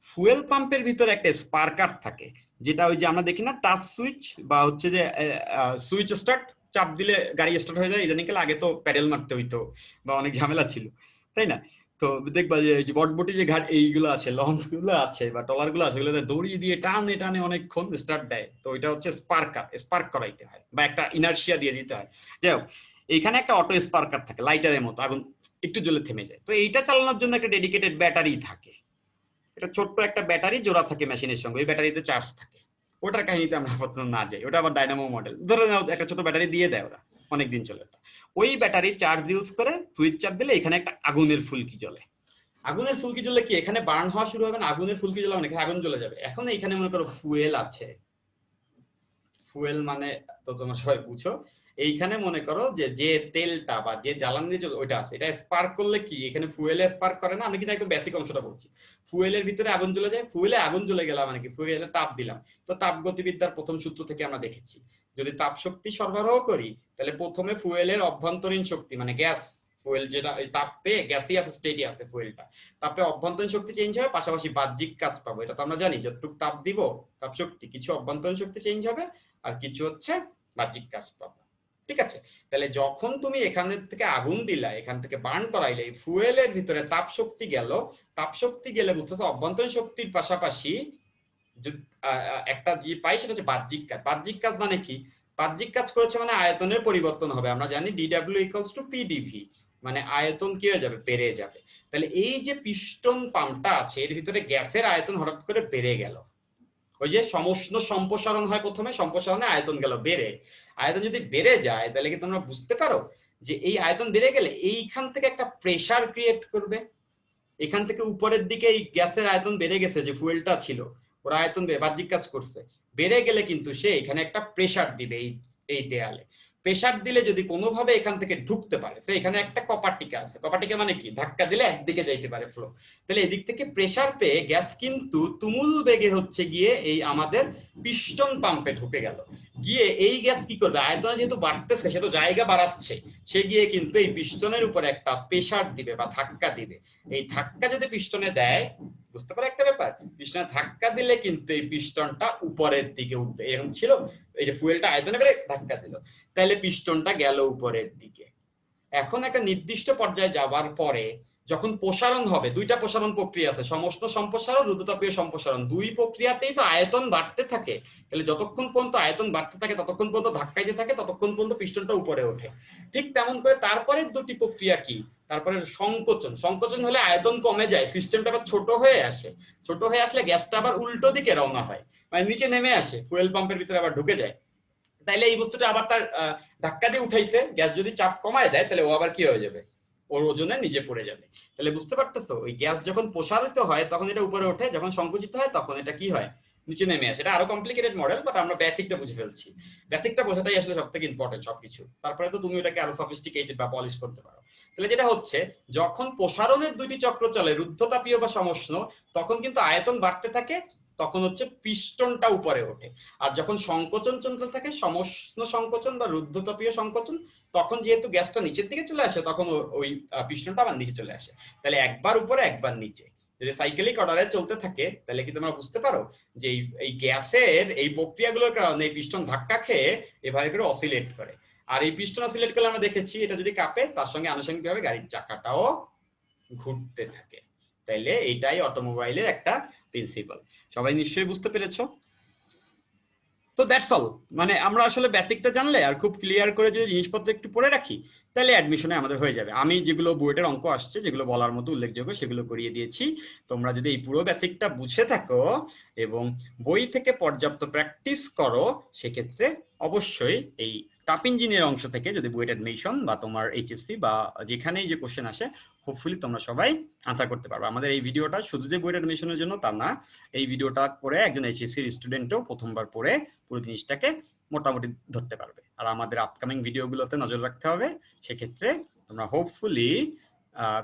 ফুয়েল পাম্পের ভিতরে একটা স্পার্কার থাকে, যেটা ওই যে আমরা দেখি না টাচ সুইচ, বা হচ্ছে যে সুইচ স্টার্ট, চাপ দিলে গাড়ি স্টার্ট হয়ে যায়। ইদানিং কালে, আগে তো প্যাডেল মারতে হইতো বা অনেক ঝামেলা ছিল, তাই না? তো দেখবা যে বটবটি যে ঘাট এইগুলো আছে, লঞ্চ গুলো আছে বা টলার গুলো আছে, ওগুলো দড়ি দিয়ে টানে টানে অনেকক্ষণ স্টার্ট দেয়। তো এটা হচ্ছে স্পার্কার, স্পার্ক করাইতে হয় বা একটা ইনার্শিয়া দিয়ে দিতে হয়। যাই হোক, এইখানে একটা অটো স্পার্কার থাকে লাইটারের মতো, আগুন একটু জ্বলে থেমে যায়। তো এইটা চালানোর জন্য একটা ডেডিকেটেড ব্যাটারি থাকে। এটা ছোট্ট একটা ব্যাটারি জোড়া থাকে মেশিনের সঙ্গে, ওই ব্যাটারিতে চার্জ থাকে। ওটার কাহিনীতে আমরা আপাতত না যাই, ওটা আবার ডাইনামো মডেল। ধরে নাও একটা ছোট ব্যাটারি দিয়ে দেয় ওরা, অনেকদিন চলে। ওই ব্যাটারি চার্জ ইউজ করে সুইচ চাপ দিলে এখানে একটা আগুনের ফুলকি জ্বলে। আগুনের ফুলকি জ্বললে কি এখানে বার্ন হওয়া শুরু হবে না? আগুনের ফুলকি জ্বলে মানে এখানে আগুন জ্বলে যাবে। এখন এখানে মনে করো ফুয়েল আছে। ফুয়েল মানে তো তোমরা সবাই বুঝো। এইখানে মনে করো যে তেলটা বা যে জ্বালানি ওইটা আছে, এটা স্পার্ক করলে কি এখানে ফুয়েলে স্পার্ক করে না? আমি কিন্তু একদম বেসিক অংশটা বলছি। ফুয়েলের ভিতরে আগুন জ্বলে যায়, ফুয়েলে আগুন জ্বলে গেল মানে কি? ফুয়েলে তাপ দিলাম। তো তাপ গতিবিদ্যার প্রথম সূত্র থেকে আমরা দেখেছি, যদি তাপ শক্তি সরবরাহ করি তাহলে প্রথমে ফুয়েলের অভ্যন্তরীণ শক্তি মানে গ্যাস, ফুয়েল যেটা তাপ পেয়ে গ্যাসিয়াস স্টেটে আছে ফুয়েলটা, তাপে অভ্যন্তরীণ শক্তি চেঞ্জ হবে, পাশাপাশি বাহ্যিক কাজ পাবো। এটা তো আমরা জানি, যতটুকু তাপ দিব তাপ শক্তি, কিছু অভ্যন্তরীণ শক্তি চেঞ্জ হবে আর কিছু হচ্ছে বাহ্যিক কাজ পাবো। ঠিক আছে? তাহলে যখন তুমি এখান থেকে আগুন দিলা, এখান থেকে বার্ন করাইলে, ফুয়েলের ভিতরে তাপ শক্তি গেল। তাপ শক্তি গেলে বুঝতেছো অভ্যন্তরীণ শক্তির পাশাপাশি একটা যে পাই সেটা হচ্ছে বাহ্যিক কাজ। বাহ্যিক কাজ মানে কি? বাহ্যিক কাজ করেছে মানে আয়তনের পরিবর্তন হবে। আমরা জানি DW = PdV, মানে আয়তন কি হয়ে যাবে? বেড়ে যাবে। তাহলে এই যে পিস্টন পাম্পটা আছে, এর ভিতরে গ্যাসের আয়তন হঠাৎ করে বেড়ে গেল। ওই যে সমষ্ণ সম্প্রসারণ হয়, প্রথমে সম্প্রসারণে আয়তন গেল বেড়ে। আয়তন যদি বেড়ে যায় তাহলে কি তোমরা বুঝতে পারো যে এই আয়তন বেড়ে গেলে এইখান থেকে একটা প্রেসার ক্রিয়েট করবে। এখান থেকে উপরের দিকে এই গ্যাসের আয়তন বেড়ে গেছে, যে ফুয়েলটা ছিল ওরা আয়তন বাহ্যিক কাজ করছে, বেড়ে গেলে কিন্তু সে এখানে একটা প্রেসার দিবে এই দেয়ালে। প্রেসার দিলে যদি কোনোভাবে এখান থেকে ঢুকতে পারে, সে এখানে একটা কপার টিকা আছে। কপার টিকা মানে কি? ধাক্কা দিলে একদিকে যাইতে পারে ফ্লো। তাহলে এদিক থেকে প্রেসার পেয়ে গ্যাস কিন্তু তুমুল বেগে হচ্ছে গিয়ে এই আমাদের পিস্টন পাম্পে ঢুকে গেল। গিয়ে এই গ্যাস কি করবে? আয়তন যেহেতু বাড়তেছে, সে তো জায়গা বাড়াচ্ছে, সে গিয়ে কিন্তু এই পিস্টনের উপর একটা প্রেসার দিবে বা ধাক্কা দিবে। এই ধাক্কা যদি পিস্টনে দেয়, বুঝতে পারো একটা ব্যাপার, পিস্টনে ধাক্কা দিলে কিন্তু এই পিস্টনটা উপরের দিকে উঠবে। এরকম ছিল, এই যে ফুয়েলটা আয়তনে বেড়ে ধাক্কা দিল, তাহলে পিস্টনটা গেল উপরের দিকে। এখন একটা নির্দিষ্ট পর্যায়ে যাওয়ার পরে যখন প্রসারণ হবে, দুইটা প্রসারণ প্রক্রিয়া আছে, সমস্ত সম্প্রসারণ, রুদ্ধতাপীয় সম্প্রসারণ। দুই প্রক্রিয়াতেই তো আয়তন বাড়তে থাকে। তাহলে যতক্ষণ পর্যন্ত আয়তন বাড়তে থাকে ততক্ষণ পর্যন্ত ধাক্কাইতে থাকে, ততক্ষণ পর্যন্ত পিস্টনটা উপরে ওঠে। ঠিক তেমন করে তারপরে দুটি প্রক্রিয়া কি? তারপরে সংকোচন। সংকোচন হলে আয়তন কমে যায়, সিস্টেমটা আবার ছোট হয়ে আসে। ছোট হয়ে আসলে গ্যাসটা আবার উল্টো দিকে রওনা হয়, মানে নিচে নেমে আসে, ফুয়েল পাম্পের ভিতরে আবার ঢুকে যায়। তাইলে এই বস্তুটা আবার তার ধাক্কা দিয়ে উঠাইছে, গ্যাস যদি চাপ কমায় দেয় তাহলে ও আবার কি হয়ে যাবে? ওর ওজনে নিচে পড়ে যাবে। তাহলে বুঝতে পারতেছো, ওই গ্যাস যখন প্রসারিত হয় তখন এটা উপরে ওঠে, যখন সংকুচিত হয় তখন এটা কি হয়? নিচে নেমে আসে। এটা আরো কমপ্লিকেটেড মডেল, বাট আমরা বেসিকটা বুঝে ফেলছি। বেসিকটা বোঝাটাই আসলে সব থেকে ইম্পর্টেন্ট সবকিছু। তারপরে তো তুমি ওটাকে আরো সফিস্টিকেটেড বা পলিশ করতে পারো। তাহলে যেটা হচ্ছে, যখন প্রসারণের দুইটি চক্র চলে, রুদ্ধতাপীয় বা সমষ্ণ, তখন কিন্তু আয়তন বাড়তে থাকে, তখন হচ্ছে পিস্টনটা উপরে ওঠে। আর যখন সংকোচন চলতে থাকে, সমষ্ণ সংকোচন বা রুদ্ধতাপীয় সংকোচন, তখন যেহেতু গ্যাসটা নিচের দিকে চলে আসে, তখন ওই পিস্টনটা আবার নিচে চলে আসে। তাহলে একবার উপরে একবার নিচে। যদি সাইক্লিক অর্ডারে চলতে থাকে তাহলে কি তোমরা বুঝতে পারো যে এই গ্যাসের এই প্রক্রিয়াগুলোর কারণে এই পিস্টন ধাক্কা খেয়ে এভাবে করে অসিলেট করে। আর এই পিস্টন অসিলেট করলে আমরা দেখেছি এটা যদি কাঁপে তার সঙ্গে আনুষঙ্গিকভাবে গাড়ির চাকাটাও ঘুরতে থাকে। তাইলে এইটাই অটোমোবাইলের একটা প্রিন্সিপাল। সবাই নিশ্চয়ই বুঝতে পেরেছো? তো দ্যাটস অল। মানে আমরা আসলে বেসিকটা জানলে আর খুব ক্লিয়ার করে যদি জিনিসপত্র একটু পড়ে রাখি তাহলে অ্যাডমিশনে আমাদের হয়ে যাবে। আমি যেগুলো বুয়েটের অঙ্ক আসছে যেগুলো বলার মতো উল্লেখযোগ্য সেগুলো করিয়ে দিয়েছি। তোমরা যদি এই পুরো বেসিকটা বুঝে থাকো এবং বই থেকে পর্যাপ্ত প্র্যাকটিস করো সেক্ষেত্রে অবশ্যই এই টাপ ইঞ্জিনের অংশ থেকে যদি বুয়েট অ্যাডমিশন বা তোমার এইচএসসি বা যেখানেই যে কোশ্চেন আসে হোপফুলি তোমরা সবাই আনসার করতে পারবে। আমাদের এই ভিডিওটা শুধু যে বুয়েট অ্যাডমিশনের জন্য তা না, এই ভিডিওটা পড়ে একজন এইচএসসির স্টুডেন্টও প্রথমবার পড়ে পুরো জিনিসটাকে মোটামুটি ধরতে পারবে। আর আমাদের আপকামিং ভিডিওগুলোতে নজর রাখতে হবে। সেক্ষেত্রে তোমরা হোপফুলি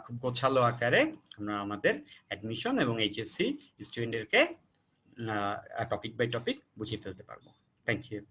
খুব গোছালো আকারে আমরা আমাদের অ্যাডমিশন এবং এইচএসসি স্টুডেন্টদেরকে টপিক বাই টপিক বুঝিয়ে ফেলতে পারবো। Thank you.